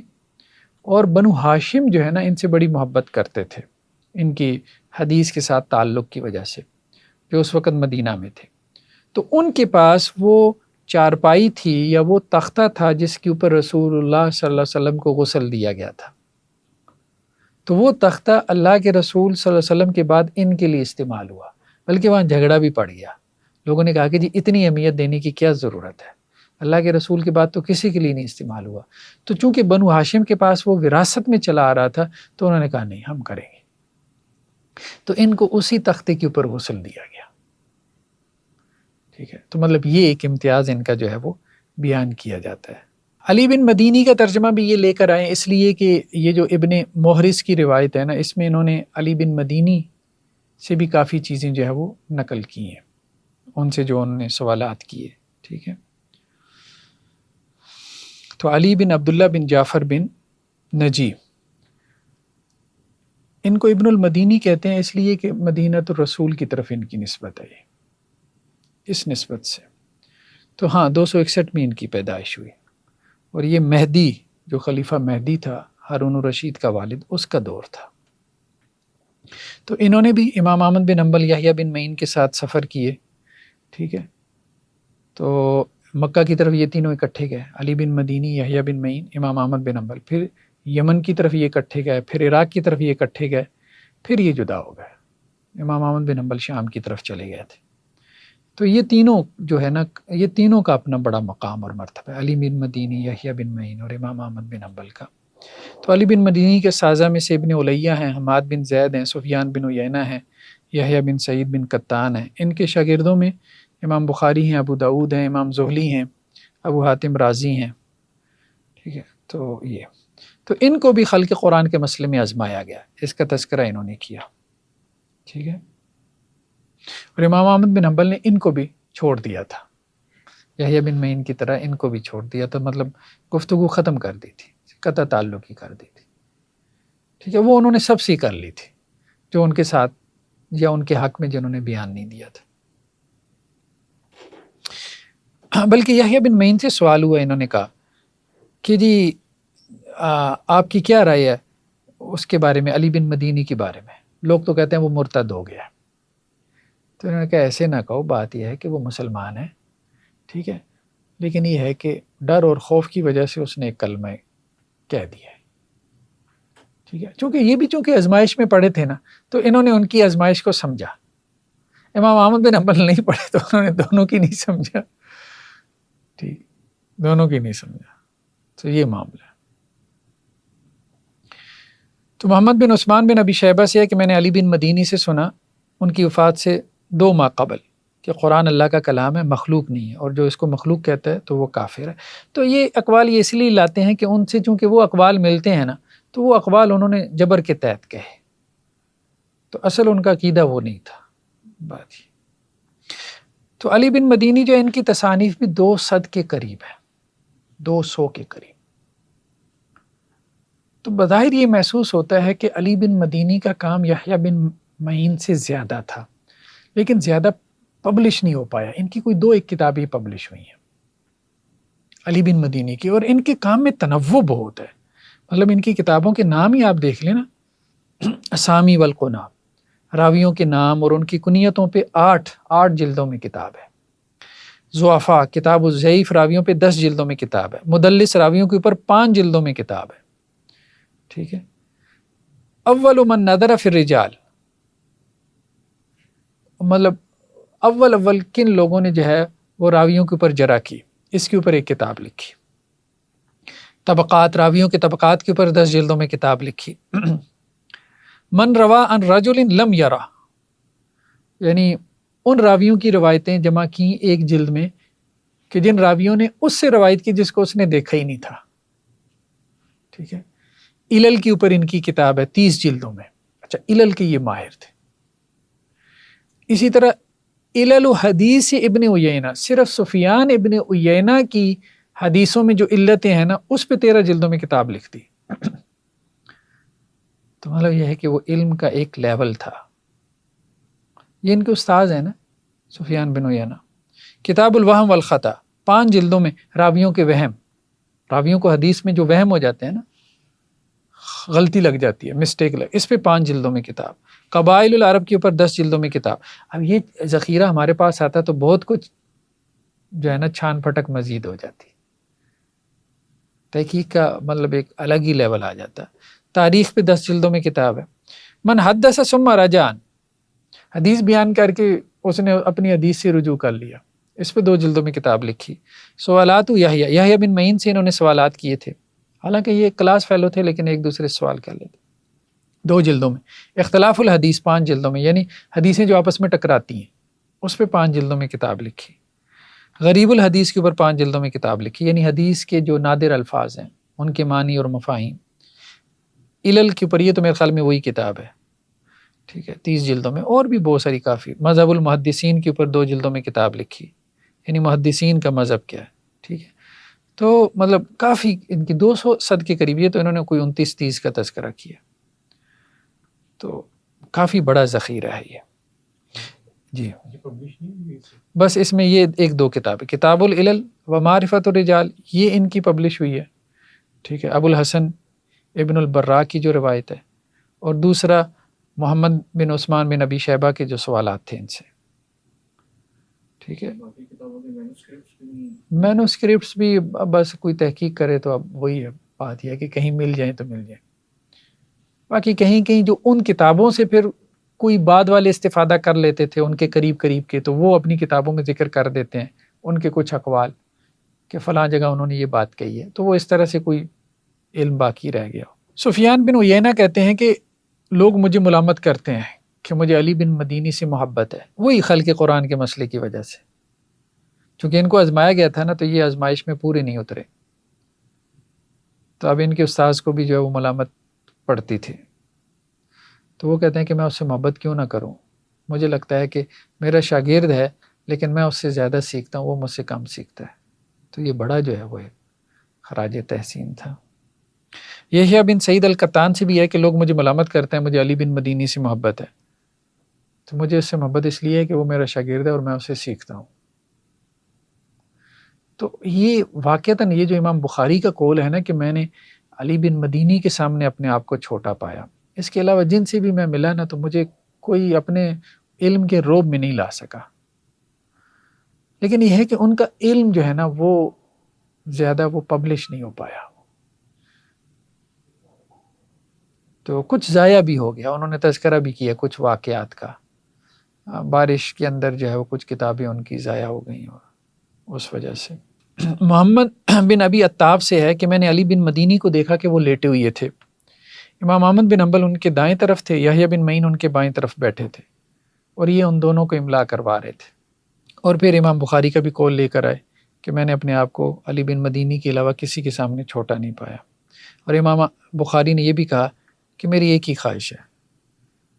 اور بنو ہاشم جو ہے نا ان سے بڑی محبت کرتے تھے، ان کی حدیث کے ساتھ تعلق کی وجہ سے، جو اس وقت مدینہ میں تھے۔ تو ان کے پاس وہ چارپائی تھی یا وہ تختہ تھا جس کے اوپر رسول اللہ صلی اللہ علیہ وسلم کو غسل دیا گیا تھا، تو وہ تختہ اللہ کے رسول صلی اللہ علیہ وسلم کے بعد ان کے لیے استعمال ہوا، بلکہ وہاں جھگڑا بھی پڑ گیا۔ لوگوں نے کہا کہ جی اتنی اہمیت دینے کی کیا ضرورت ہے، اللہ کے رسول کے بعد تو کسی کے لیے نہیں استعمال ہوا۔ تو چونکہ بنو ہاشم کے پاس وہ وراثت میں چلا آ رہا تھا، تو انہوں نے کہا نہیں، ہم کریں گے، تو ان کو اسی تختے کے اوپر غسل دیا گیا، ٹھیک ہے۔ تو مطلب یہ ایک امتیاز ان کا جو ہے وہ بیان کیا جاتا ہے۔ علی بن مدینی کا ترجمہ بھی یہ لے کر آئے، اس لیے کہ یہ جو ابن محرز کی روایت ہے نا، اس میں انہوں نے علی بن مدینی سے بھی کافی چیزیں جو ہے وہ نقل کی ہیں، ان سے جو انہوں نے سوالات کیے، ٹھیک ہے۔ تو علی بن عبداللہ بن جعفر بن نجی، ان کو ابن المدینی کہتے ہیں اس لیے کہ مدینۃ الرسول کی طرف ان کی نسبت ہے، اس نسبت سے۔ تو ہاں 261 میں ان کی پیدائش ہوئی، اور یہ مہدی جو خلیفہ مہدی تھا، ہارون الرشید کا والد، اس کا دور تھا۔ تو انہوں نے بھی امام احمد بن حنبل، یحییٰ بن معین کے ساتھ سفر کیے، ٹھیک ہے۔ تو مکہ کی طرف یہ تینوں اکٹھے گئے، علی بن مدینی، یحییٰ بن معین، امام احمد بن حنبل۔ پھر یمن کی طرف یہ اکٹھے گئے، پھر عراق کی طرف یہ اکٹھے گئے، پھر یہ جدا ہو گئے، امام احمد بن حنبل شام کی طرف چلے گئے تھے۔ تو یہ تینوں جو ہے نا، یہ تینوں کا اپنا بڑا مقام اور مرتبہ ہے، علی بن مدینی، یحییٰ بن معین اور امام احمد بن حنبل کا۔ تو علی بن مدینی کے سازہ میں سے ابن علیہ ہیں، حماد بن زید ہیں، سفیان بن عیینہ ہیں، یحییٰ بن سعید بن قطان ہیں۔ ان کے شاگردوں میں امام بخاری ہیں، ابو داود ہیں، امام زہلی ہیں، ابو حاتم رازی ہیں، ٹھیک ہے۔ تو ان کو بھی خلق قرآن کے مسئلے میں آزمایا گیا، اس کا تذکرہ انہوں نے کیا، ٹھیک ہے۔ اور امام احمد بن حنبل نے ان کو بھی چھوڑ دیا تھا، یحییٰ بن معین کی طرح ان کو بھی چھوڑ دیا تھا، مطلب گفتگو ختم کر دی تھی، قطع تعلق ہی کر دی تھی، ٹھیک ہے۔ وہ انہوں نے سب سے کر لی تھی جو ان کے ساتھ یا ان کے حق میں جنہوں نے بیان نہیں دیا تھا۔ بلکہ یحییٰ بن معین سے سوال ہوا، انہوں نے کہا کہ جی آپ کی کیا رائے ہے اس کے بارے میں، علی بن مدینی کے بارے میں؟ لوگ تو کہتے ہیں وہ مرتد ہو گیا۔ تو انہوں نے کہا ایسے نہ کہو، بات یہ ہے کہ وہ مسلمان ہے، ٹھیک ہے، لیکن یہ ہے کہ ڈر اور خوف کی وجہ سے اس نے ایک کلمہ کہہ دیا ہے، ٹھیک ہے۔ چونکہ آزمائش میں پڑے تھے نا، تو انہوں نے ان کی آزمائش کو سمجھا۔ امام احمد بن حنبل نہیں پڑھے، تو انہوں نے دونوں کی نہیں سمجھا، ٹھیک، دونوں کی نہیں سمجھا۔ تو یہ معاملہ ہے۔ تو محمد بن عثمان بن ابی شیبہ سے ہے کہ میں نے علی بن مدینی سے سنا ان کی وفات سے 2 ماہ قبل کہ قرآن اللہ کا کلام ہے، مخلوق نہیں ہے، اور جو اس کو مخلوق کہتا ہے تو وہ کافر ہے۔ تو یہ اقوال یہ اس لیے لاتے ہیں کہ ان سے چونکہ وہ اقوال ملتے ہیں نا، تو وہ اقوال انہوں نے جبر کے تحت کہے، تو اصل ان کا عقیدہ وہ نہیں تھا بات یہ۔ تو علی بن مدینی جو ان کی تصانیف بھی 200 کے قریب ہے، 200 کے قریب۔ تو بظاہر یہ محسوس ہوتا ہے کہ علی بن مدینی کا کام یحییٰ بن معین سے زیادہ تھا، لیکن زیادہ پبلش نہیں ہو پایا۔ ان کی کوئی 2-1 کتابیں پبلش ہوئی ہیں علی بن مدینی کی، اور ان کے کام میں تنوع بہت ہے۔ مطلب ان کی کتابوں کے نام ہی آپ دیکھ لیں نا، اسامی والقنا، راویوں کے نام اور ان کی کنیتوں پہ 8 جلدوں میں کتاب ہے۔ ضعفاء، کتاب الضعیف، راویوں پہ 10 جلدوں میں کتاب ہے۔ مدلس، راویوں کے اوپر 5 جلدوں میں کتاب ہے، ٹھیک ہے۔ اول من نظر فی الرجال، مطلب اول کن لوگوں نے جو ہے وہ راویوں کے اوپر جرح کی، اس کے اوپر ایک کتاب لکھی۔ طبقات، راویوں کے طبقات کے اوپر 10 جلدوں میں کتاب لکھی۔ من روا عن رجل لم یرا، یعنی ان راویوں کی روایتیں جمع کی ایک جلد میں کہ جن راویوں نے اس سے روایت کی جس کو اس نے دیکھا ہی نہیں تھا، ٹھیک ہے۔ علل کے اوپر ان کی کتاب ہے 30 جلدوں میں۔ اچھا، علل کے یہ ماہر تھے۔ اسی طرح علل حدیث ابن عیینہ، صرف سفیان ابن عیینہ کی حدیثوں میں جو علتیں ہیں نا، اس پہ 13 جلدوں میں کتاب لکھ دی۔ تو مطلب یہ ہے کہ وہ علم کا ایک لیول تھا۔ یہ ان کے استاذ ہیں نا، سفیان بن عیینہ۔ کتاب الوہم والخطا، 5 جلدوں میں راویوں کے وہم، راویوں کو حدیث میں جو وہم ہو جاتے ہیں نا، غلطی لگ جاتی ہے، مسٹیک اس پہ 5 جلدوں میں کتاب۔ قبائل العرب کے اوپر 10 جلدوں میں کتاب۔ اب یہ ذخیرہ ہمارے پاس آتا تو بہت کچھ جو ہے نا چھان پھٹک مزید ہو جاتی، تحقیق کا مطلب ایک الگ ہی لیول آ جاتا۔ تاریخ پہ 10 جلدوں میں کتاب ہے۔ من حدث ثم رجعن، حدیث بیان کر کے اس نے اپنی حدیث سے رجوع کر لیا، اس پہ 2 جلدوں میں کتاب لکھی۔ سوالات یحییٰ بن معین سے انہوں نے سوالات کیے تھے، حالانکہ یہ کلاس فیلو تھے لیکن ایک دوسرے سے سوال کر لیتے، 2 جلدوں میں۔ اختلاف الحدیث 5 جلدوں میں، یعنی حدیثیں جو آپس میں ٹکراتی ہیں اس پہ 5 جلدوں میں کتاب لکھی۔ غریب الحدیث کے اوپر 5 جلدوں میں کتاب لکھی، یعنی حدیث کے جو نادر الفاظ ہیں ان کے معنی اور مفاہیم۔ علل کے اوپر یہ تو میرے خیال میں وہی کتاب ہے، ٹھیک ہے، 30 جلدوں میں، اور بھی بہت ساری کافی۔ مذہب المحدثین کے اوپر 2 جلدوں میں کتاب لکھی، یعنی محدثین کا مذہب کیا ہے، ٹھیک ہے۔ تو مطلب کافی ان کی 200 کے قریب، یہ تو انہوں نے کوئی 29-30 کا تذکرہ کیا، تو کافی بڑا ذخیرہ ہے یہ۔ جی بس اس میں یہ 1-2 کتابیں، کتاب العلل و معرفت الرجال، یہ ان کی پبلش ہوئی ہے، ٹھیک ہے، ابو الحسن ابن البراء کی جو روایت ہے، اور دوسرا محمد بن عثمان بن ابی شیبہ کے جو سوالات تھے ان سے، ٹھیک ہے۔ مینوسکرپٹس بھی بس کوئی تحقیق کرے تو اب وہی ہے، بات یہ ہے کہ کہیں مل جائیں تو مل جائیں، باقی کہیں جو ان کتابوں سے پھر کوئی بعد والے استفادہ کر لیتے تھے ان کے قریب کے، تو وہ اپنی کتابوں میں ذکر کر دیتے ہیں ان کے کچھ اقوال کہ فلاں جگہ انہوں نے یہ بات کہی ہے، تو وہ اس طرح سے کوئی علم باقی رہ گیا۔ سفیان بن عیینہ کہتے ہیں کہ لوگ مجھے ملامت کرتے ہیں کہ مجھے علی بن مدینی سے محبت ہے، وہی خلق قرآن کے مسئلے کی وجہ سے، چونکہ ان کو آزمایا گیا تھا نا، تو یہ آزمائش میں پورے نہیں اترے، تو اب ان کے استاذ کو بھی جو ہے وہ ملامت پڑتی تھی، تو وہ کہتے ہیں کہ میں اس سے محبت کیوں نہ کروں، مجھے لگتا ہے کہ میرا شاگرد ہے لیکن میں اس سے زیادہ سیکھتا ہوں، وہ مجھ سے کم سیکھتا ہے۔ تو یہ بڑا جو ہے وہ خراج تحسین تھا۔ یحییٰ بن سعید القطان سے بھی ہے کہ لوگ مجھے ملامت کرتے ہیں مجھے علی بن مدینی سے محبت ہے، تو مجھے اس سے محبت اس لیے ہے کہ وہ میرا شاگرد ہے اور میں اسے سیکھتا ہوں۔ تو یہ واقعتاً یہ جو امام بخاری کا قول ہے نا کہ میں نے علی بن مدینی کے سامنے اپنے آپ کو چھوٹا پایا، اس کے علاوہ جن سے بھی میں ملا نا تو مجھے کوئی اپنے علم کے روب میں نہیں لا سکا، لیکن یہ ہے کہ ان کا علم جو ہے نا وہ زیادہ وہ پبلش نہیں ہو پایا، تو کچھ ضائع بھی ہو گیا۔ انہوں نے تذکرہ بھی کیا کچھ واقعات کا، بارش کے اندر جو ہے وہ کچھ کتابیں ان کی ضائع ہو گئیں اس وجہ سے۔ محمد بن ابی عتاب سے ہے کہ میں نے علی بن مدینی کو دیکھا کہ وہ لیٹے ہوئے تھے، امام احمد بن حنبل ان کے دائیں طرف تھے، یحییٰ بن معین ان کے بائیں طرف بیٹھے تھے، اور یہ ان دونوں کو املا کروا رہے تھے۔ اور پھر امام بخاری کا بھی قول لے کر آئے کہ میں نے اپنے آپ کو علی بن مدینی کے علاوہ کسی کے سامنے چھوٹا نہیں پایا، اور امام بخاری نے یہ بھی کہا کہ میری ایک ہی خواہش ہے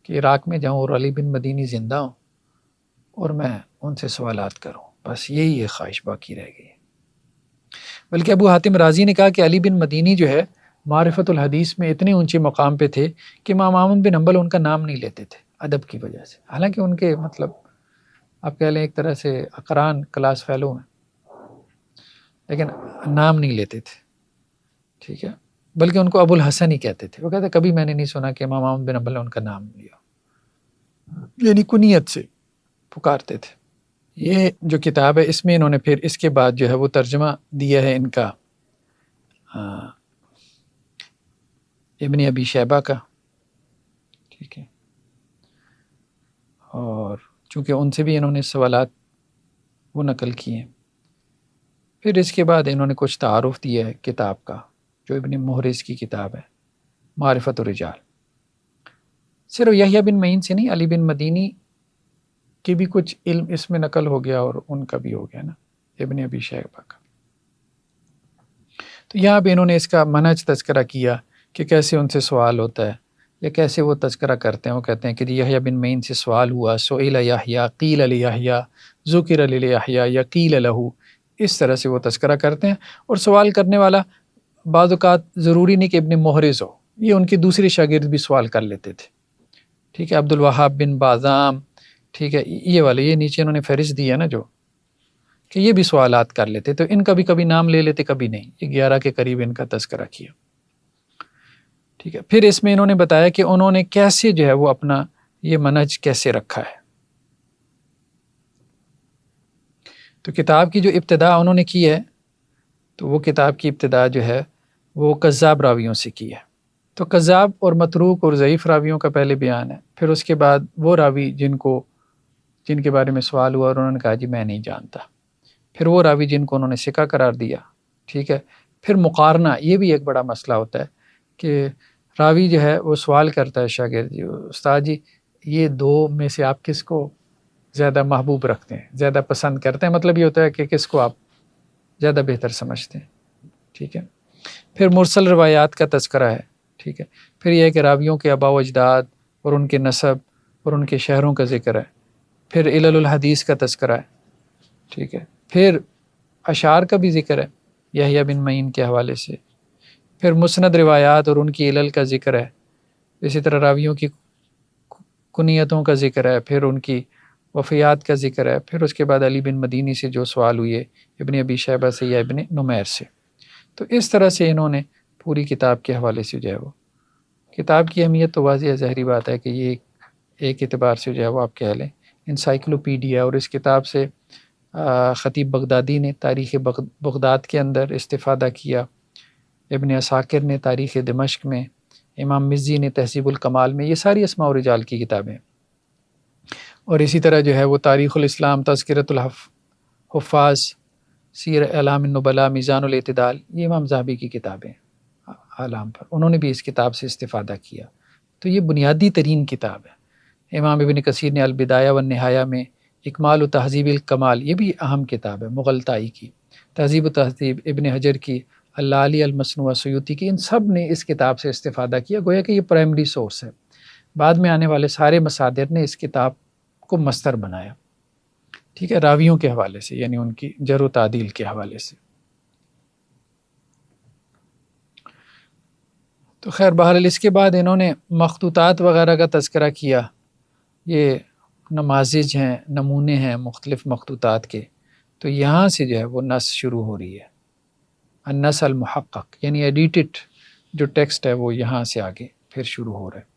کہ عراق میں جاؤں اور علی بن مدینی زندہ ہوں اور میں ان سے سوالات کروں، بس یہی ایک خواہش باقی رہ گئی۔ بلکہ ابو حاتم رازی نے کہا کہ علی بن مدینی جو ہے معرفت الحدیث میں اتنے اونچے مقام پہ تھے کہ امام احمد بن حنبل ان کا نام نہیں لیتے تھے ادب کی وجہ سے، حالانکہ ان کے مطلب آپ کہہ لیں ایک طرح سے اقران کلاس فیلو ہیں، لیکن نام نہیں لیتے تھے، ٹھیک ہے، بلکہ ان کو ابو الحسن ہی کہتے تھے۔ وہ کہتے کبھی میں نے نہیں سنا کہ امام احمد بن حنبل نے ان کا نام لیا، یعنی کنیت سے پکارتے تھے۔ یہ جو کتاب ہے اس میں انہوں نے پھر اس کے بعد جو ہے وہ ترجمہ دیا ہے ان کا ابن ابی شیبہ کا، ٹھیک ہے، اور چونکہ ان سے بھی انہوں نے سوالات وہ نقل کیے ہیں۔ پھر اس کے بعد انہوں نے کچھ تعارف دیا ہے کتاب کا، جو ابن محرز کی کتاب ہے معرفت الرجال۔ صرف یحییٰ بن معین سے نہیں، علی بن مدینی کی بھی کچھ علم اس میں نقل ہو گیا اور ان کا بھی ہو گیا نا، ابن ابی شیبہ کا۔ تو یہاں پہ انہوں نے اس کا منہج تذکرہ کیا کہ کیسے ان سے سوال ہوتا ہے یا کیسے وہ تذکرہ کرتے ہیں۔ وہ کہتے ہیں کہ یحییٰ بن معین سے سوال ہوا، سئل یحییٰ قیل لیحییٰ ذکر لیحییٰ یا قیل لہ، اس طرح سے وہ تذکرہ کرتے ہیں۔ اور سوال کرنے والا بعض اوقات ضروری نہیں کہ ابن محرز ہو، یہ ان کے دوسرے شاگرد بھی سوال کر لیتے تھے، ٹھیک ہے، عبد الوہاب بن بازام، ٹھیک ہے، یہ والے، یہ نیچے انہوں نے فہرست دیا نا جو، کہ یہ بھی سوالات کر لیتے، تو ان کا بھی کبھی نام لے لیتے کبھی نہیں۔ یہ 11 کے قریب ان کا تذکرہ کیا، ٹھیک ہے۔ پھر اس میں انہوں نے بتایا کہ انہوں نے کیسے جو ہے وہ اپنا یہ منہج کیسے رکھا ہے۔ تو کتاب کی جو ابتدا انہوں نے کی ہے، تو وہ کتاب کی ابتدا جو ہے وہ کذاب راویوں سے کی ہے۔ تو کذاب اور متروک اور ضعیف راویوں کا پہلے بیان ہے، پھر اس کے بعد وہ راوی جن کے بارے میں سوال ہوا اور انہوں نے کہا جی میں نہیں جانتا، پھر وہ راوی جن کو انہوں نے ثقہ قرار دیا، ٹھیک ہے۔ پھر مقارنہ، یہ بھی ایک بڑا مسئلہ ہوتا ہے کہ راوی جو ہے وہ سوال کرتا ہے شاگرد جی، استاد جی یہ دو میں سے آپ کس کو زیادہ محبوب رکھتے ہیں، زیادہ پسند کرتے ہیں، مطلب یہ ہوتا ہے کہ کس کو آپ زیادہ بہتر سمجھتے ہیں، ٹھیک ہے۔ پھر مرسل روایات کا تذکرہ ہے، ٹھیک ہے۔ پھر یہ ہے کہ راویوں کے آباء و اجداد اور ان کے نسب اور ان کے شہروں کا ذکر ہے۔ پھر علل الحدیث کا تذکرہ ہے، ٹھیک ہے۔ پھر اشعار کا بھی ذکر ہے یحییٰ بن معین کے حوالے سے۔ پھر مسند روایات اور ان کی علل کا ذکر ہے، اسی طرح راویوں کی کنیتوں کا ذکر ہے، پھر ان کی وفیات کا ذکر ہے۔ پھر اس کے بعد علی بن مدینی سے جو سوال ہوئے، ابن ابی شیبہ سے یا ابن نمیر سے۔ تو اس طرح سے انہوں نے پوری کتاب کے حوالے سے جو ہے وہ کتاب کی اہمیت تو واضح ہے، ظاہری بات ہے کہ یہ ایک اعتبار سے جو ہے وہ آپ کہہ لیں انسائکلوپیڈیا، اور اس کتاب سے خطیب بغدادی نے تاریخ بغداد کے اندر استفادہ کیا، ابن عساکر نے تاریخ دمشق میں، امام مزی نے تہذیب الکمال میں، یہ ساری اسماء و رجال کی کتابیں۔ اور اسی طرح جو ہے وہ تاریخ الاسلام، تذکرۃ الحفاظ، سیر اعلام النبلاء، میزان الاعتدال، یہ امام ذہبی کی کتابیں اعلام پر، انہوں نے بھی اس کتاب سے استفادہ کیا۔ تو یہ بنیادی ترین کتاب ہے۔ امام ابن کثیر نے البدایہ والنہایہ میں، اکمال و تہذیب الکمال، یہ بھی اہم کتاب ہے مغلطائی کی، تہذیب و تہذیب ابن حجر کی، اللالی المصنوع سیوطی کی، ان سب نے اس کتاب سے استفادہ کیا، گویا کہ یہ پرائمری سورس ہے۔ بعد میں آنے والے سارے مصادر نے اس کتاب کو مصدر بنایا، ٹھیک ہے، راویوں کے حوالے سے، یعنی ان کی جرح و تعدیل کے حوالے سے۔ تو خیر بہرحال اس کے بعد انہوں نے مخطوطات وغیرہ کا تذکرہ کیا، یہ نماذج ہیں، نمونے ہیں مختلف مخطوطات کے۔ تو یہاں سے جو ہے وہ نص شروع ہو رہی ہے، النص المحقق، یعنی ایڈیٹڈ جو ٹیکسٹ ہے وہ یہاں سے آگے پھر شروع ہو رہا ہے۔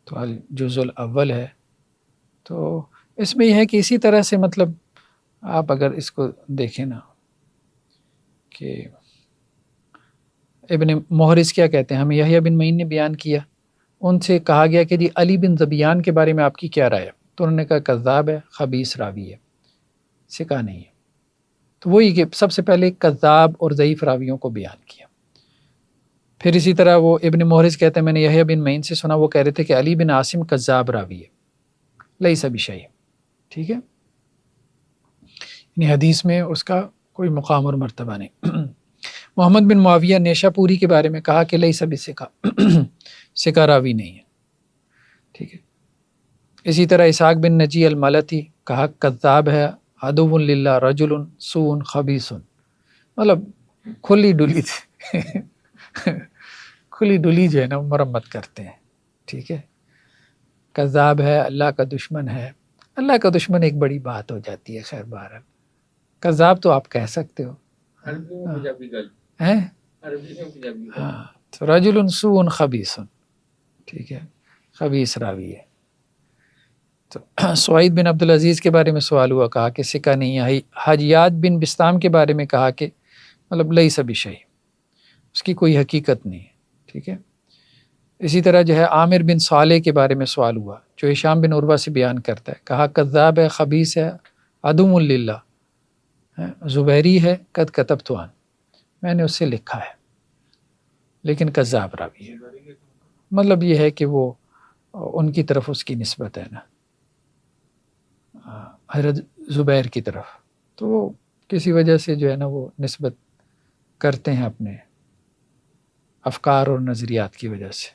تو الجزء الاول ہے، تو اس میں یہ ہے کہ اسی طرح سے مطلب آپ اگر اس کو دیکھیں نا کہ ابن محرز کیا کہتے ہیں، ہمیں یحییٰ بن معین نے بیان کیا، ان سے کہا گیا کہ جی علی بن ذبیان کے بارے میں آپ کی کیا رائے ہے؟ تو انہوں نے کہا کذاب ہے، خبیث راوی ہے، ثقہ نہیں ہے۔ تو وہی کہ سب سے پہلے کذاب اور ضعیف راویوں کو بیان کیا۔ پھر اسی طرح وہ ابن محرز کہتے ہیں میں نے یحییٰ بن معین سے سنا، وہ کہہ رہے تھے کہ علی بن عاصم کذاب راوی ہے، لیس بشیء، ٹھیک ہے، یعنی حدیث میں اس کا کوئی مقام اور مرتبہ نہیں۔ محمد بن معاویہ نیشا پوری کے بارے میں کہا کہ لیس بثقہ، ثقہ راوی نہیں ہے، ٹھیک ہے۔ اسی طرح اسحاق بن نجی الملتی کہا کذاب ہے، عدو للہ رجل سوء خبیث، مطلب کھلی ڈلی کھلی ڈلی جو ہے نا مرمت کرتے ہیں، ٹھیک ہے۔ کذاب ہے، اللہ کا دشمن ہے، اللہ کا دشمن ایک بڑی بات ہو جاتی ہے، خیر بہرحال کذاب تو آپ کہہ سکتے ہو، عربی میں پنجابی گل، ہیں، عربی میں پنجابی گل۔ ہاں، تو رجل سوء خبیث، ٹھیک ہے، خبیث راوی ہے۔ تو سعید بن عبدالعزیز کے بارے میں سوال ہوا، کہا کہ ثقہ نہیں ہے۔ حجیاج بن بسطام کے بارے میں کہا کہ مطلب لیس بشیء، اس کی کوئی حقیقت نہیں ہے، ٹھیک ہے۔ اسی طرح جو ہے عامر بن صالح کے بارے میں سوال ہوا، جو ہشام بن عروہ سے بیان کرتا ہے، کہا کذاب ہے، خبیث ہے، عدو للہ، زبیری ہے، قد کتبت عنہ، میں نے اس سے لکھا ہے، لیکن کذاب راوی ہے۔ مطلب یہ ہے کہ وہ ان کی طرف اس کی نسبت ہے نا، حضرت زبیر کی طرف، تو وہ کسی وجہ سے جو ہے نا وہ نسبت کرتے ہیں اپنے افکار اور نظریات کی وجہ سے۔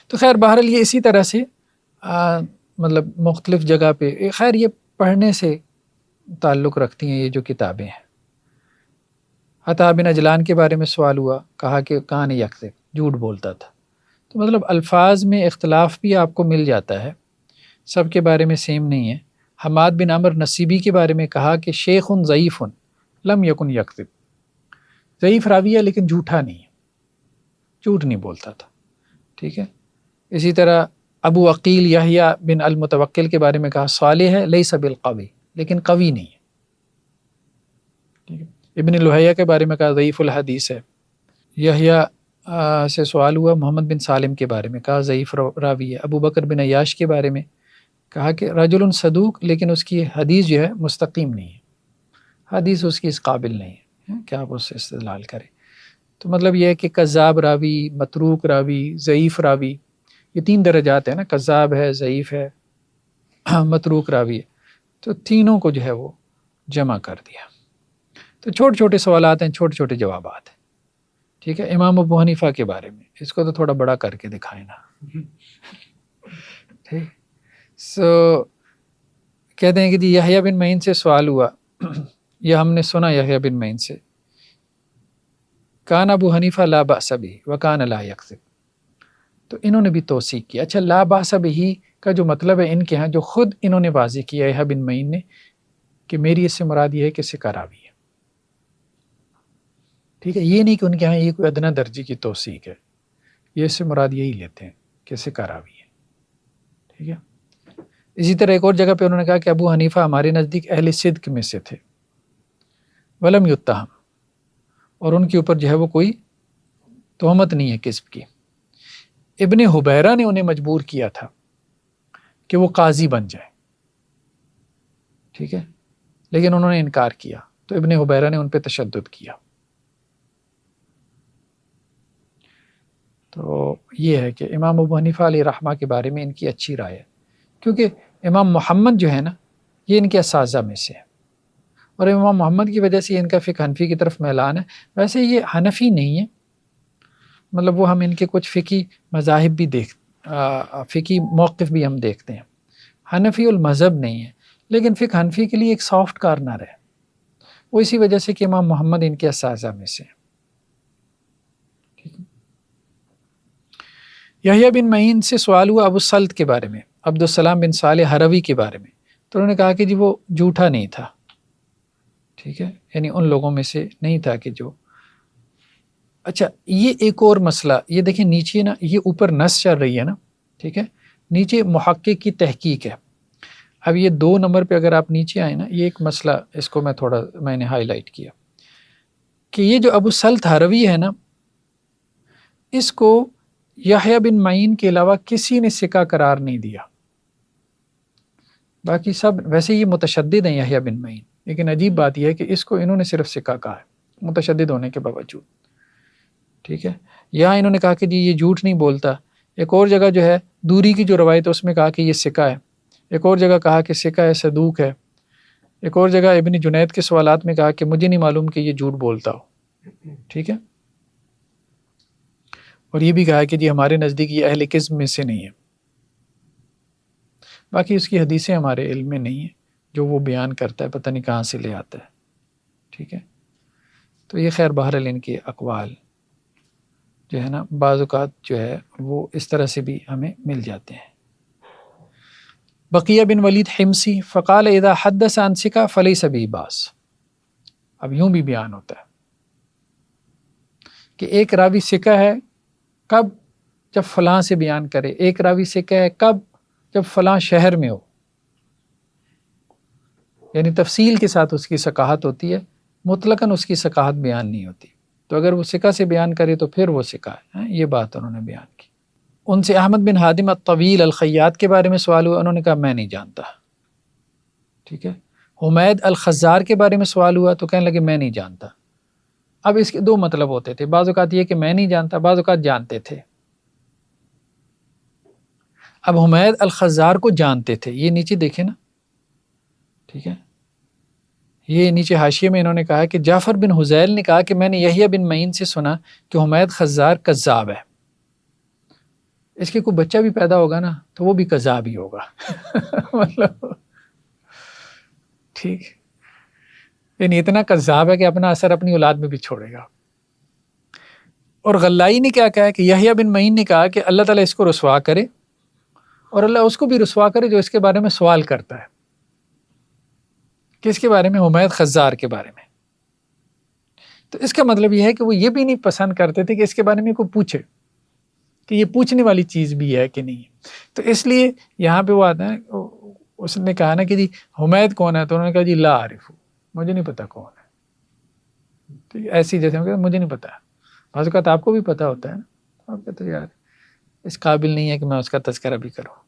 تو خیر بہرحال یہ اسی طرح سے مطلب مختلف جگہ پہ، خیر یہ پڑھنے سے تعلق رکھتی ہیں یہ جو کتابیں ہیں۔ عطا بن اجلان کے بارے میں سوال ہوا، کہا کہ کان یکذب، جھوٹ بولتا تھا۔ تو مطلب الفاظ میں اختلاف بھی آپ کو مل جاتا ہے، سب کے بارے میں سیم نہیں ہے۔ حماد بن عمر نصیبی کے بارے میں کہا کہ شیخ ضعیف لم یکن یکذب، ضعیف راوی ہے لیکن جھوٹا نہیں ہے، جھوٹ نہیں بولتا تھا، ٹھیک ہے۔ اسی طرح ابو عقیل یحییٰ بن المتوکل کے بارے میں کہا صالح ہے لیس بالقوی، لیکن قوی نہیں ہے، ٹھیک ہے۔ ابن لہیہ کے بارے میں کہا ضعیف الحدیث ہے۔ یحییٰ سے سوال ہوا محمد بن سالم کے بارے میں، کہا ضعیف راوی ہے۔ ابو بکر بن عیاش کے بارے میں کہا کہ رجل صدوق، لیکن اس کی حدیث جو ہے مستقیم نہیں ہے، حدیث اس کی اس قابل نہیں ہے کہ آپ اس سے استدلال کریں۔ تو مطلب یہ ہے کہ کذاب راوی، متروک راوی، ضعیف راوی، یہ 3 درجات ہیں نا، کذاب ہے، ضعیف ہے، متروک راوی ہے، تو تینوں کو جو ہے وہ جمع کر دیا۔ تو چھوٹے چھوٹے سوالات ہیں، چھوٹے چھوٹے جوابات ہیں، ٹھیک ہے۔ امام ابو حنیفہ کے بارے میں، اس کو تو تھوڑا بڑا کر کے دکھائیں نا، ٹھیک۔ کہتے ہیں کہ جی یحییٰ بن معین سے سوال ہوا، یا ہم نے سنا یحییٰ بن معین سے، کان ابو حنیفہ لا بأس بہ وکان لا یکذب، تو انہوں نے بھی توثیق کیا۔ اچھا، لا بأس بہ کا جو مطلب ہے ان کے ہاں، جو خود انہوں نے واضح کیا یحییٰ بن معین نے، کہ میری اس سے مراد یہ ہے کہ ثقہ راوی ہے، ٹھیک ہے۔ یہ نہیں کہ ان کے ہاں یہ کوئی ادنیٰ درجے کی توثیق ہے، یہ اس سے مراد یہی لیتے ہیں کہ ثقہ راوی ہے، ٹھیک ہے۔ اسی طرح ایک اور جگہ پہ انہوں نے کہا کہ ابو حنیفہ ہمارے نزدیک اہل صدق میں سے تھے، ولم یتہم، اور ان کے اوپر جو ہے وہ کوئی تہمت نہیں ہے کذب کی۔ ابن حبیرہ نے انہیں مجبور کیا تھا کہ وہ قاضی بن جائے، ٹھیک ہے، لیکن انہوں نے انکار کیا، تو ابن حبیرہ نے ان پہ تشدد کیا۔ تو یہ ہے کہ امام ابو حنیفہ علیہ رحمہ کے بارے میں ان کی اچھی رائے ہے، کیونکہ امام محمد جو ہے نا یہ ان کے اساتذہ میں سے ہے، اور امام محمد کی وجہ سے ان کا فقہ حنفی کی طرف میلان ہے۔ ویسے یہ حنفی نہیں ہے، مطلب وہ ہم ان کے کچھ فقہی مذاہب بھی فقہی موقف بھی ہم دیکھتے ہیں، حنفی المذہب نہیں ہے، لیکن فقہ حنفی کے لیے ایک سافٹ کارنر ہے، وہ اسی وجہ سے کہ امام محمد ان کے اساتذہ میں سے ہیں۔ یحییٰ بن معین سے سوال ہوا ابو السلط کے بارے میں، عبدالسلام بن صالح ہروی کے بارے میں، تو انہوں نے کہا کہ جی وہ جھوٹا نہیں تھا، ٹھیک ہے، یعنی ان لوگوں میں سے نہیں تھا کہ جو۔ اچھا، یہ ایک اور مسئلہ، یہ دیکھیں نیچے نا، یہ اوپر نص چل رہی ہے نا، ٹھیک ہے، نیچے محقق کی تحقیق ہے۔ اب یہ 2 نمبر پہ اگر آپ نیچے آئیں نا، یہ ایک مسئلہ، اس کو میں نے ہائی لائٹ کیا کہ یہ جو ابو السلط ہروی ہے نا، اس کو یحییٰ بن معین کے علاوہ کسی نے ثقہ قرار نہیں دیا، باقی سب ویسے یہ متشدد ہیں یحییٰ بن معین، لیکن عجیب بات یہ ہے کہ اس کو انہوں نے صرف ثقہ کہا ہے، متشدد ہونے کے باوجود، ٹھیک ہے. یہاں انہوں نے کہا کہ جی یہ جھوٹ نہیں بولتا. ایک اور جگہ جو ہے دوری کی جو روایت ہے اس میں کہا کہ یہ ثقہ ہے. ایک اور جگہ کہا کہ ثقہ ہے، صدوق ہے. ایک اور جگہ ابن جنید کے سوالات میں کہا کہ مجھے نہیں معلوم کہ یہ جھوٹ بولتا ہو. ٹھیک ہے. اور یہ بھی کہا کہ جی ہمارے نزدیک یہ اہل کذب میں سے نہیں ہے. باقی اس کی حدیثیں ہمارے علم میں نہیں ہیں، جو وہ بیان کرتا ہے پتہ نہیں کہاں سے لے آتا ہے. ٹھیک ہے. تو یہ خیر بہرحال ان کے اقوال جو ہے نا بعض اوقات جو ہے وہ اس طرح سے بھی ہمیں مل جاتے ہیں. بقیہ بن ولید حمصی فقال اذا حدث عن ثقہ فلیس بہ باس. اب یوں بھی بیان ہوتا ہے کہ ایک راوی ثقہ ہے کب؟ جب فلاں سے بیان کرے. ایک راوی ثقہ ہے کب؟ جب فلاں شہر میں ہو. یعنی تفصیل کے ساتھ اس کی ثقاہت ہوتی ہے، مطلقاً اس کی ثقاہت بیان نہیں ہوتی. تو اگر وہ ثقہ سے بیان کرے تو پھر وہ ثقہ ہے. یہ بات انہوں نے بیان کی. ان سے احمد بن حادم الطویل الخیاط کے بارے میں سوال ہوا، انہوں نے کہا میں نہیں جانتا. ٹھیک ہے. حمید الخزار کے بارے میں سوال ہوا تو کہنے لگے میں نہیں جانتا. اب اس کے دو مطلب ہوتے تھے، بعض اوقات یہ کہ میں نہیں جانتا، بعض اوقات جانتے تھے. اب حمید الخزار کو جانتے تھے، یہ نیچے دیکھیں نا. ٹھیک ہے. یہ نیچے حاشیے میں انہوں نے کہا کہ جعفر بن حذیل نے کہا کہ میں نے یحییٰ بن معین سے سنا کہ حمید خزار کذاب ہے. اس کے کوئی بچہ بھی پیدا ہوگا نا تو وہ بھی کذاب ہی ہوگا. مطلب ٹھیک، یعنی اتنا کذاب ہے کہ اپنا اثر اپنی اولاد میں بھی چھوڑے گا. اور غلائی نے کیا کہا کہ یحییٰ بن معین نے کہا کہ اللہ تعالیٰ اس کو رسوا کرے اور اللہ اس کو بھی رسوا کرے جو اس کے بارے میں سوال کرتا ہے. کس کے بارے میں؟ حمید خزار کے بارے میں. تو اس کا مطلب یہ ہے کہ وہ یہ بھی نہیں پسند کرتے تھے کہ اس کے بارے میں کوئی پوچھے کہ یہ پوچھنے والی چیز بھی ہے کہ نہیں. تو اس لیے یہاں پہ وہ آتا ہے، اس نے کہا نا کہ جی حمید کون ہے، تو انہوں نے کہا جی لا عارف، مجھے نہیں پتا کون ہے. تو ایسی جیسے مجھے نہیں پتا. بعض اوقات آپ کو بھی پتا ہوتا ہے نا، آپ کہتے ہیں یار اس قابل نہیں ہے کہ میں اس کا تذکرہ بھی کروں.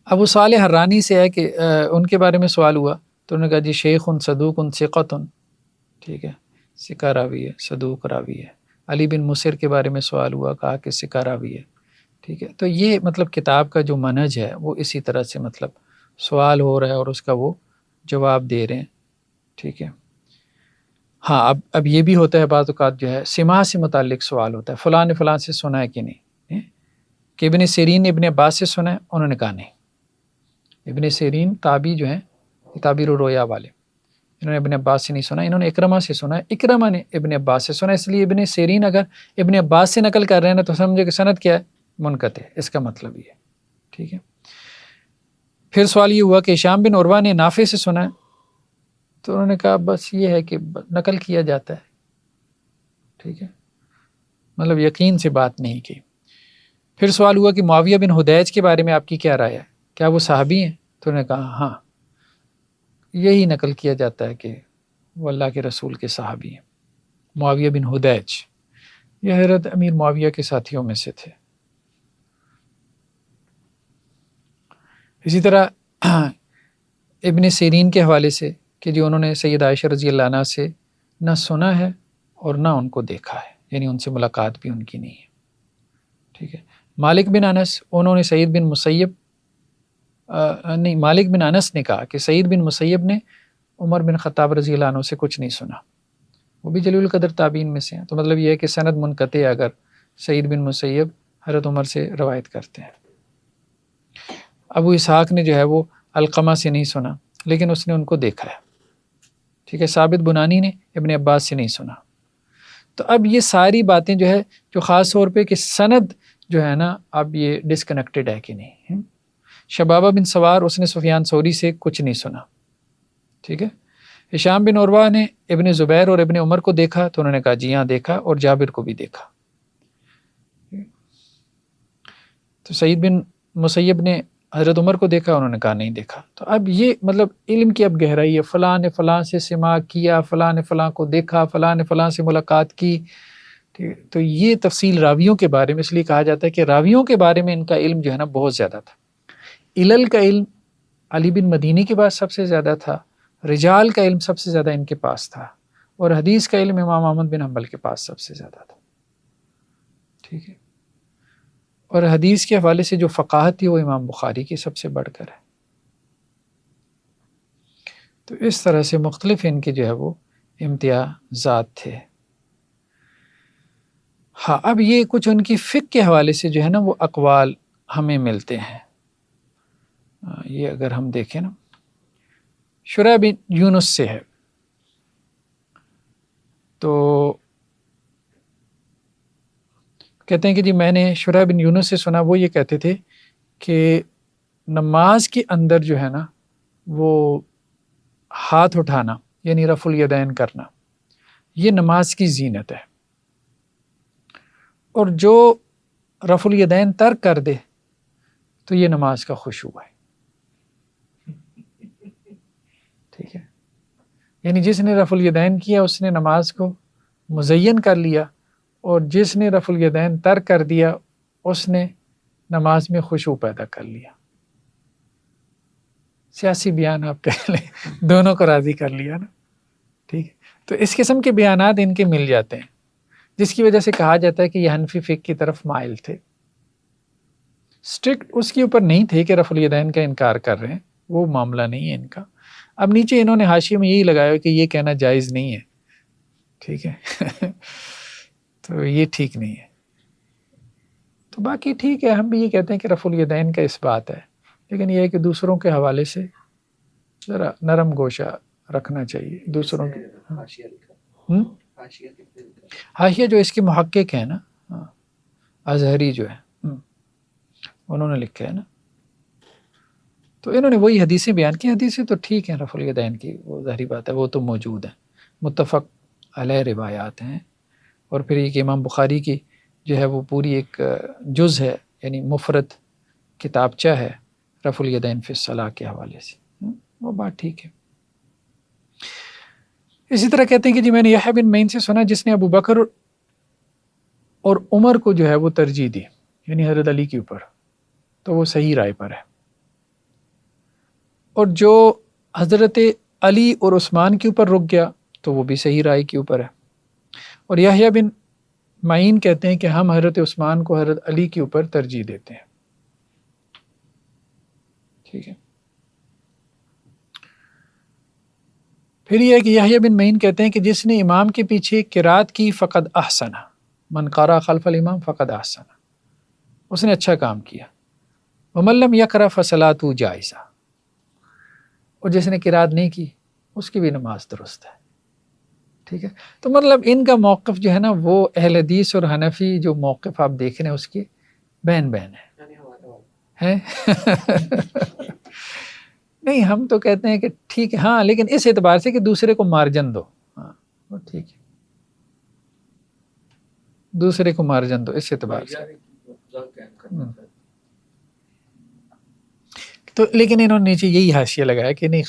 ابو صالح حرانی سے ہے کہ ان کے بارے میں سوال ہوا تو انہوں نے کہا جی شیخ صدوق ثقۃ. ٹھیک ہے، ثقہ راوی ہے، صدوق راوی ہے. علی بن مصر کے بارے میں سوال ہوا، کہا کہ ثقہ راوی ہے. ٹھیک ہے. تو یہ مطلب کتاب کا جو منہج ہے وہ اسی طرح سے مطلب سوال ہو رہا ہے اور اس کا وہ جواب دے رہے ہیں. ٹھیک ہے. ہاں اب یہ بھی ہوتا ہے بعض اوقات جو ہے سماع سے متعلق سوال ہوتا ہے، فلاں نے فلاں سے سنا ہے کہ نہیں، کہ ابن سیرین نے ابن عباس سے سنا ہے، انہوں نے کہا نہیں. ابن سیرین تابعی جو ہیں، تعبیر الرؤیا والے، انہوں نے ابن عباس سے نہیں سنا، انہوں نے اکرمہ سے سنا ہے، اکرمہ نے ابن عباس سے سنا. اس لیے ابن سیرین اگر ابن عباس سے نقل کر رہے ہیں نا تو سمجھے کہ سند کیا ہے؟ منقطع ہے. اس کا مطلب یہ ہے. ٹھیک ہے. پھر سوال یہ ہوا کہ ہشام بن عروہ نے نافع سے سنا ہے، تو انہوں نے کہا بس یہ ہے کہ نقل کیا جاتا ہے. ٹھیک ہے، مطلب یقین سے بات نہیں کی. پھر سوال ہوا کہ معاویہ بن حدیج کے بارے میں آپ کی کیا رائے ہے، کیا وہ صحابی ہیں؟ تو انہوں نے کہا ہاں، یہی نقل کیا جاتا ہے کہ وہ اللہ کے رسول کے صحابی ہیں. معاویہ بن حدیج یہ حضرت امیر معاویہ کے ساتھیوں میں سے تھے. اسی طرح ابن سیرین کے حوالے سے کہ جو انہوں نے سید عائشہ رضی اللہ عنہ سے نہ سنا ہے اور نہ ان کو دیکھا ہے، یعنی ان سے ملاقات بھی ان کی نہیں ہے. ٹھیک ہے. مالک بن انس، انہوں نے سعید بن مسیب نہیں، مالک بن انس نے کہا کہ سعید بن مسیب نے عمر بن خطاب رضی اللہ عنہ سے کچھ نہیں سنا. وہ بھی جلیل القدر تابعین میں سے ہیں. تو مطلب یہ ہے کہ سند منقطع ہے اگر سعید بن مسیب حضرت عمر سے روایت کرتے ہیں. ابو اسحاق نے جو ہے وہ علقمہ سے نہیں سنا لیکن اس نے ان کو دیکھا ہے. ٹھیک ہے. ثابت بنانی نے ابن عباس سے نہیں سنا. تو اب یہ ساری باتیں جو ہے جو خاص طور پہ کہ سند جو ہے نا اب یہ ڈسکنیکٹڈ ہے کہ نہیں. شبابہ بن سوار، اس نے سفیان ثوری سے کچھ نہیں سنا. ٹھیک ہے. ہشام بن عروہ نے ابن زبیر اور ابن عمر کو دیکھا تو انہوں نے کہا جی ہاں دیکھا، اور جابر کو بھی دیکھا. تو سعید بن مسیب نے حضرت عمر کو دیکھا، انہوں نے کہا نہیں دیکھا. تو اب یہ مطلب علم کی اب گہرائی ہے. فلاں نے فلاں سے سماع کیا، فلاں نے فلاں کو دیکھا، فلاں نے فلاں سے ملاقات کی. تو یہ تفصیل راویوں کے بارے میں اس لیے کہا جاتا ہے کہ راویوں کے بارے میں ان کا علم جو ہے نا بہت زیادہ تھا. علل کا علم علی بن مدینی کے پاس سب سے زیادہ تھا، رجال کا علم سب سے زیادہ ان کے پاس تھا، اور حدیث کا علم امام احمد بن حنبل کے پاس سب سے زیادہ تھا. ٹھیک ہے. اور حدیث کے حوالے سے جو فقاہت تھی وہ امام بخاری کی سب سے بڑھ کر ہے. تو اس طرح سے مختلف ان کے جو ہے وہ امتیازات تھے. ہاں اب یہ کچھ ان کی فقہ کے حوالے سے جو ہے نا وہ اقوال ہمیں ملتے ہیں. یہ اگر ہم دیکھیں نا شرح بن یونس سے ہے تو کہتے ہیں کہ جی میں نے شرح بن یونس سے سنا، وہ یہ کہتے تھے کہ نماز کے اندر جو ہے نا وہ ہاتھ اٹھانا یعنی رفع الیدین کرنا یہ نماز کی زینت ہے، اور جو رفع الیدین ترک کر دے تو یہ نماز کا خشوع ہے. ٹھیک ہے. یعنی جس نے رفع الیدین کیا اس نے نماز کو مزین کر لیا، اور جس نے رفع الیدین ترک کر دیا اس نے نماز میں خشوع پیدا کر لیا. سیاسی بیان آپ کہہ لیں، دونوں کو راضی کر لیا نا. ٹھیک ہے. تو اس قسم کے بیانات ان کے مل جاتے ہیں، جس کی وجہ سے کہا جاتا ہے کہ یہ حنفی فقہ کی طرف مائل تھے. اسٹرکٹ اس کے اوپر نہیں تھے کہ رفع الیدین کا انکار کر رہے ہیں، وہ معاملہ نہیں ہے ان کا. اب نیچے انہوں نے حاشیے میں یہی لگایا کہ یہ کہنا جائز نہیں ہے. ٹھیک ہے. تو یہ ٹھیک نہیں ہے. تو باقی ٹھیک ہے، ہم بھی یہ کہتے ہیں کہ رفع الیدین کا اس بات ہے، لیکن یہ ہے کہ دوسروں کے حوالے سے ذرا نرم گوشہ رکھنا چاہیے. دوسروں کے حاشیہ جو اس کے محقق ہیں نا ازہری جو ہے انہوں نے لکھا ہے نا، تو انہوں نے وہی حدیثیں بیان کی. حدیثیں تو ٹھیک ہیں رفع الیدین کی، وہ ظاہری بات ہے، وہ تو موجود ہیں، متفق علیہ روایات ہیں. اور پھر یہ کہ امام بخاری کی جو ہے وہ پوری ایک جز ہے، یعنی مفرد کتابچہ ہے رفع الیدین فی الصلاۃ کے حوالے سے، وہ بات ٹھیک ہے. اسی طرح کہتے ہیں کہ جی میں نے یحییٰ بن معین سے سنا جس نے ابو بکر اور عمر کو جو ہے وہ ترجیح دی، یعنی حضرت علی کے اوپر، تو وہ صحیح رائے پر ہے. اور جو حضرت علی اور عثمان کے اوپر رک گیا تو وہ بھی صحیح رائے کے اوپر ہے. اور یحییٰ بن معین کہتے ہیں کہ ہم حضرت عثمان کو حضرت علی کے اوپر ترجیح دیتے ہیں. ٹھیک ہے. پھر یہ ہے کہ یحییٰ بن معین کہتے ہیں کہ جس نے امام کے پیچھے قرات کی فقد احسن، من قرأ خلف الامام فقد احسن، اس نے اچھا کام کیا. ومن لم یقرأ فصلاۃہ جائزہ، اور جس نے قرات نہیں کی اس کی بھی نماز درست ہے. ٹھیک ہے. تو مطلب ان کا موقف جو ہے نا وہ اہل حدیث اور حنفی جو موقف آپ دیکھ رہے ہیں اس کے بین بین ہے. نہیں ہم تو کہتے ہیں کہ ٹھیک ہے ہاں، لیکن اس اعتبار سے کہ دوسرے کو مارجن دو. ہاں وہ ٹھیک ہے، دوسرے کو مارجن دو اس اعتبار سے. تو لیکن انہوں نے نیچے یہی حاشیہ لگایا کہ نہیں،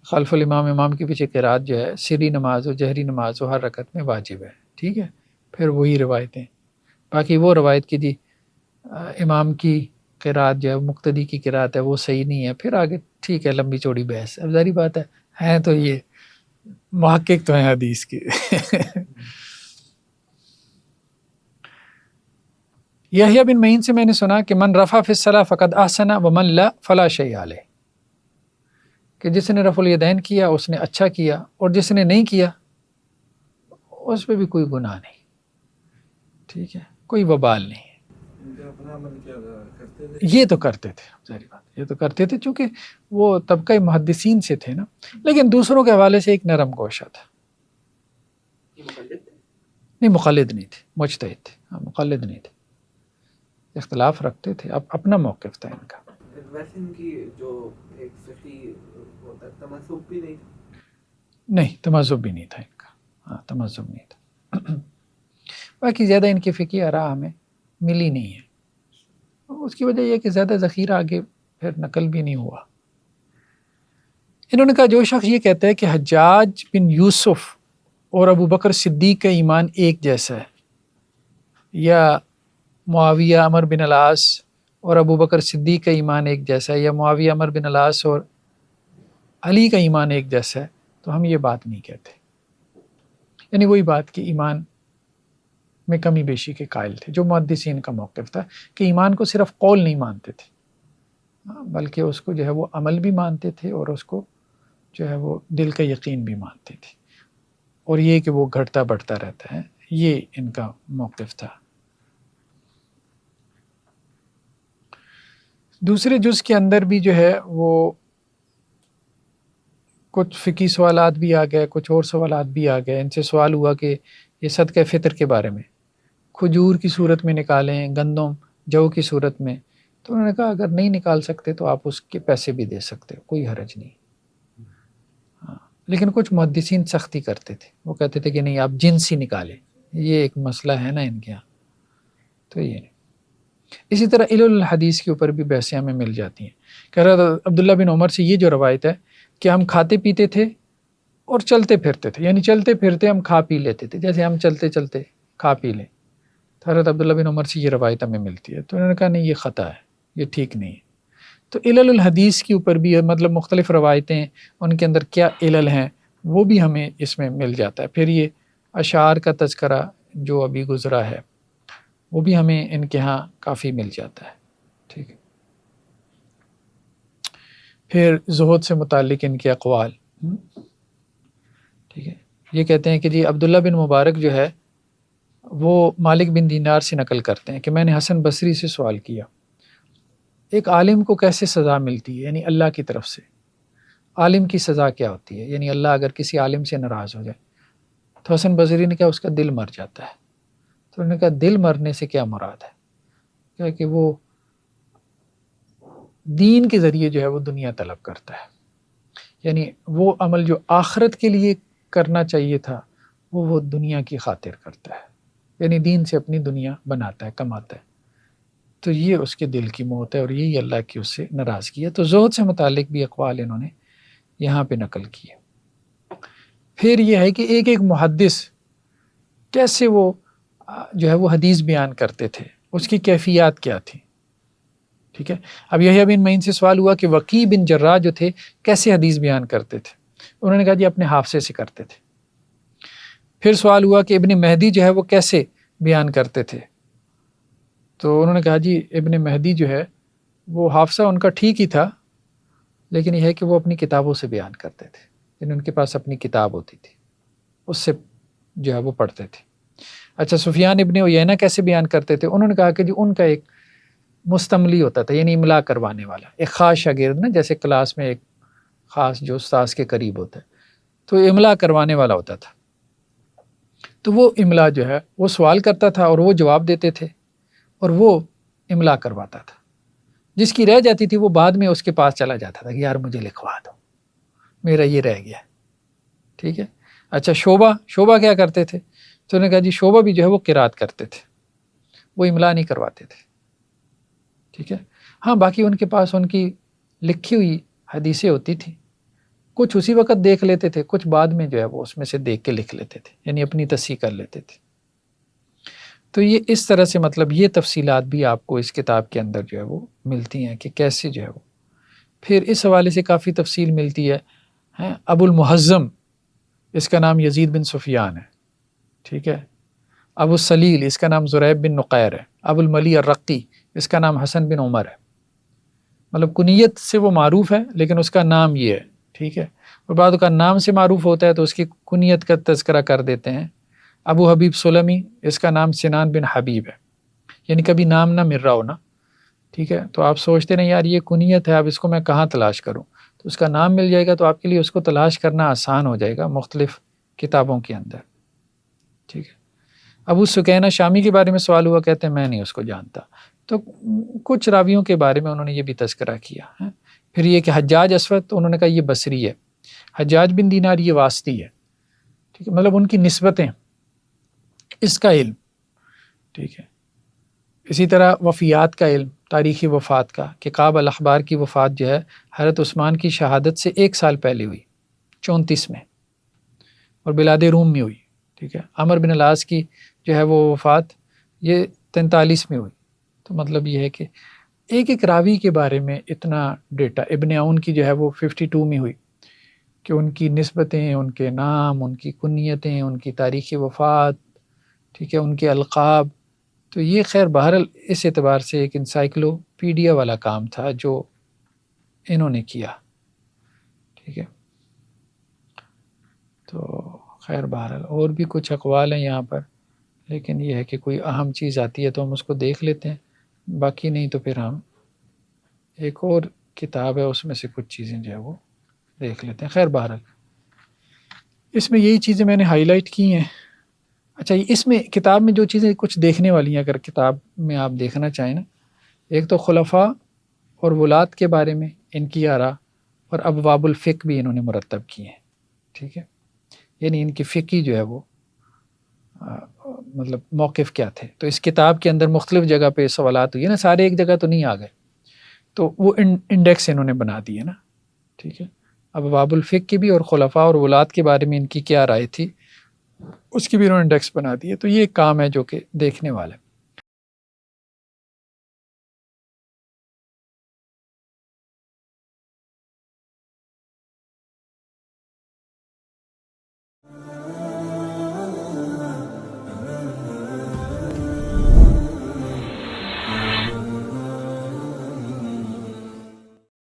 خلف الامام، امام کے پیچھے قرات جو ہے سری نماز ہو جہری نماز ہو ہر رکعت میں واجب ہے. ٹھیک ہے. پھر وہی روایتیں، باقی وہ روایت کی جی امام کی قرات جو ہے مقتدی کی قرات ہے وہ صحیح نہیں ہے، پھر آگے ٹھیک ہے لمبی چوڑی بحث. اب ظاہری بات ہے تو یہ محقق تو ہیں حدیث کے. یحییٰ بن معین سے میں نے سنا کہ من رفع فی الصلاۃ فقد احسن ومن لا فلا شیء علیہ، کہ جس نے رفع الیدین کیا اس نے اچھا کیا، اور جس نے نہیں کیا اس پہ بھی کوئی گناہ نہیں. ٹھیک ہے، کوئی وبال نہیں. یہ تو کرتے تھے، ظاہری بات یہ تو کرتے تھے چونکہ وہ طبقہ محدثین سے تھے نا، لیکن دوسروں کے حوالے سے ایک نرم گوشہ تھا. نہیں مقلد نہیں تھے، مجتہد تھے. ہاں مقلد نہیں تھے، اختلاف رکھتے تھے، اب اپنا موقف تھا ان کا. ویسے ان کی جو ایک فقہی ہوتا ہے تمذہب بھی نہیں تھا. نہیں تمذہب بھی نہیں تھا ان کا. ہاں تمذہب نہیں تھا. باقی زیادہ ان کی فقہی آراء ہمیں ملی نہیں ہے، اس کی وجہ یہ کہ زیادہ ذخیرہ آگے پھر نقل بھی نہیں ہوا. انہوں نے کہا جو شخص یہ کہتا ہے کہ حجاج بن یوسف اور ابو بکر صدیق کا ایمان ایک جیسا ہے، یا معاویہ عمر بن العاص اور ابو بکر صدیق کا ایمان ایک جیسا ہے، یا معاویہ عمر بن العاص اور علی کا ایمان ایک جیسا ہے، تو ہم یہ بات نہیں کہتے. یعنی وہی بات کہ ایمان میں کمی بیشی کے قائل تھے، جو محدثین کا موقف تھا کہ ایمان کو صرف قول نہیں مانتے تھے بلکہ اس کو جو ہے وہ عمل بھی مانتے تھے اور اس کو جو ہے وہ دل کا یقین بھی مانتے تھے، اور یہ کہ وہ گھٹتا بڑھتا رہتا ہے، یہ ان کا موقف تھا۔ دوسرے جز کے اندر بھی جو ہے وہ کچھ فقہی سوالات بھی آ گئے، کچھ اور سوالات بھی آ گئے۔ ان سے سوال ہوا کہ یہ صدقہ فطر کے بارے میں کھجور کی صورت میں نکالیں، گندم جو کی صورت میں، تو انہوں نے کہا اگر نہیں نکال سکتے تو آپ اس کے پیسے بھی دے سکتے ہو، کوئی حرج نہیں۔ لیکن کچھ محدثین سختی کرتے تھے، وہ کہتے تھے کہ نہیں آپ جنس ہی نکالیں، یہ ایک مسئلہ ہے نا ان کے یہاں، تو یہ نہیں۔ اسی طرح علل الحدیث کے اوپر بھی بحثیں ہمیں مل جاتی ہیں کہ حضرت عبداللہ بن عمر سے یہ جو روایت ہے کہ ہم کھاتے پیتے تھے اور چلتے پھرتے تھے، یعنی چلتے پھرتے ہم کھا پی لیتے تھے، جیسے ہم چلتے چلتے کھا پی لیں، تو حضرت عبداللہ بن عمر سے یہ روایت ہمیں ملتی ہے، تو انہوں نے کہا نہیں یہ خطا ہے، یہ ٹھیک نہیں ہے۔ تو علل الحدیث کے اوپر بھی مطلب مختلف روایتیں، ان کے اندر کیا علل ہیں وہ بھی ہمیں اس میں مل جاتا ہے۔ پھر یہ اشعار کا تذکرہ جو ابھی گزرا ہے وہ بھی ہمیں ان کے ہاں کافی مل جاتا ہے، ٹھیک ہے۔ پھر زہد سے متعلق ان کے اقوال، ٹھیک ہے، یہ کہتے ہیں کہ جی عبداللہ بن مبارک جو ہے وہ مالک بن دینار سے نقل کرتے ہیں کہ میں نے حسن بصری سے سوال کیا ایک عالم کو کیسے سزا ملتی ہے، یعنی اللہ کی طرف سے عالم کی سزا کیا ہوتی ہے، یعنی اللہ اگر کسی عالم سے ناراض ہو جائے تو حسن بصری نے کہا اس کا دل مر جاتا ہے۔ تو انہوں نے کہا دل مرنے سے کیا مراد ہے؟ کہ وہ دین کے ذریعے جو ہے وہ دنیا طلب کرتا ہے، یعنی وہ عمل جو آخرت کے لیے کرنا چاہیے تھا وہ دنیا کی خاطر کرتا ہے، یعنی دین سے اپنی دنیا بناتا ہے، کماتا ہے، تو یہ اس کے دل کی موت ہے اور یہی اللہ کی اس سے ناراضگی ہے۔ تو زہد سے متعلق بھی اقوال انہوں نے یہاں پہ نقل کیے۔ پھر یہ ہے کہ ایک ایک محدث کیسے وہ جو ہے وہ حدیث بیان کرتے تھے، اس کی کیفیات کیا تھی، ٹھیک ہے۔ اب یحییٰ بن معین سے سوال ہوا کہ وکیع بن جراح جو تھے کیسے حدیث بیان کرتے تھے، انہوں نے کہا جی اپنے حافظے سے کرتے تھے۔ پھر سوال ہوا کہ ابن مہدی جو ہے وہ کیسے بیان کرتے تھے، تو انہوں نے کہا جی ابن مہدی جو ہے وہ حافظہ ان کا ٹھیک ہی تھا، لیکن یہ ہے کہ وہ اپنی کتابوں سے بیان کرتے تھے، یعنی ان کے پاس اپنی کتاب ہوتی تھی، اس سے جو ہے وہ پڑھتے تھے۔ اچھا سفیان ابن عیینہ کیسے بیان کرتے تھے، انہوں نے کہا کہ جی ان کا ایک مستملی ہوتا تھا، یعنی املا کروانے والا، ایک خاص شاگرد نا، جیسے کلاس میں ایک خاص جو استاذ کے قریب ہوتا ہے، تو املا کروانے والا ہوتا تھا، تو وہ املا جو ہے وہ سوال کرتا تھا اور وہ جواب دیتے تھے اور وہ املا کرواتا تھا، جس کی رہ جاتی تھی وہ بعد میں اس کے پاس چلا جاتا تھا کہ یار مجھے لکھوا دو، میرا یہ رہ گیا، ٹھیک ہے۔ اچھا شعبہ کیا کرتے تھے، تو انہوں نے کہا جی شعبہ بھی جو ہے وہ قرات کرتے تھے، وہ املا نہیں کرواتے تھے، ٹھیک ہے۔ ہاں باقی ان کے پاس ان کی لکھی ہوئی حدیثیں ہوتی تھیں، کچھ اسی وقت دیکھ لیتے تھے، کچھ بعد میں جو ہے وہ اس میں سے دیکھ کے لکھ لیتے تھے، یعنی اپنی تصحیح کر لیتے تھے۔ تو یہ اس طرح سے مطلب یہ تفصیلات بھی آپ کو اس کتاب کے اندر جو ہے وہ ملتی ہیں کہ کیسے جو ہے وہ۔ پھر اس حوالے سے کافی تفصیل ملتی ہے، ابو المحزم اس کا نام یزید بن سفیان ہے، ٹھیک ہے۔ ابو السلیل اس کا نام زریب بن نقیر ہے۔ ابو الملی الرقی اس کا نام حسن بن عمر ہے، مطلب کنیت سے وہ معروف ہے لیکن اس کا نام یہ ہے، ٹھیک ہے۔ اور بعد کا نام سے معروف ہوتا ہے تو اس کی کنیت کا تذکرہ کر دیتے ہیں۔ ابو حبیب سلمی اس کا نام سنان بن حبیب ہے، یعنی کبھی نام نہ مل رہا ہو نا، ٹھیک ہے، تو آپ سوچتے نہیں یار یہ کنیت ہے، اب اس کو میں کہاں تلاش کروں، تو اس کا نام مل جائے گا تو آپ کے لیے اس کو تلاش کرنا آسان ہو جائے گا مختلف کتابوں کے اندر، ٹھیک ہے۔ ابو سکینہ شامی کے بارے میں سوال ہوا، کہتے ہیں میں نہیں اس کو جانتا، تو کچھ راویوں کے بارے میں انہوں نے یہ بھی تذکرہ کیا ہے۔ پھر یہ کہ حجاج اسود، تو انہوں نے کہا یہ بصری ہے، حجاج بن دینار یہ واسطی ہے، ٹھیک ہے، مطلب ان کی نسبتیں، اس کا علم، ٹھیک ہے۔ اسی طرح وفیات کا علم، تاریخی وفات کا، کہ کعب الاحبار کی وفات جو ہے حضرت عثمان کی شہادت سے 1 سال پہلے ہوئی 34 میں، اور بلاد روم میں ہوئی، ٹھیک ہے۔ عمر بن العاص کی جو ہے وہ وفات یہ 43 میں ہوئی، تو مطلب یہ ہے کہ ایک ایک راوی کے بارے میں اتنا ڈیٹا۔ ابن عون کی جو ہے وہ 52 میں ہوئی، کہ ان کی نسبتیں، ان کے نام، ان کی کنیتیں، ان کی تاریخ وفات، ٹھیک ہے، ان کے القاب. تو یہ خیر بہرحال اس اعتبار سے ایک انسائکلوپیڈیا والا کام تھا جو انہوں نے کیا. ٹھیک ہے، تو خیر بہرحال اور بھی کچھ اقوال ہیں یہاں پر، لیکن یہ ہے کہ کوئی اہم چیز آتی ہے تو ہم اس کو دیکھ لیتے ہیں، باقی نہیں تو پھر ہم ایک اور کتاب ہے اس میں سے کچھ چیزیں جو ہے وہ دیکھ لیتے ہیں. خیر بہرحال اس میں یہی چیزیں میں نے ہائی لائٹ کی ہیں. اچھا، اس میں کتاب میں جو چیزیں کچھ دیکھنے والی ہیں اگر کتاب میں آپ دیکھنا چاہیں نا، ایک تو خلفاء اور ولاد کے بارے میں ان کی آراء اور ابواب الفقہ بھی انہوں نے مرتب کی ہیں. ٹھیک ہے، یعنی ان کی فقہی جو ہے وہ مطلب موقف کیا تھے. تو اس کتاب کے اندر مختلف جگہ پہ سوالات ہوئی ہے نا، سارے ایک جگہ تو نہیں آ گئے، تو وہ انڈیکس انہوں نے بنا دیے نا. ٹھیک ہے، ابواب الفقہ کی بھی اور خلفاء اور ولاد کے بارے میں ان کی کیا رائے تھی اس کی بھی انہوں نے انڈیکس بنا دی ہے. تو یہ ایک کام ہے جو کہ دیکھنے والا ہے.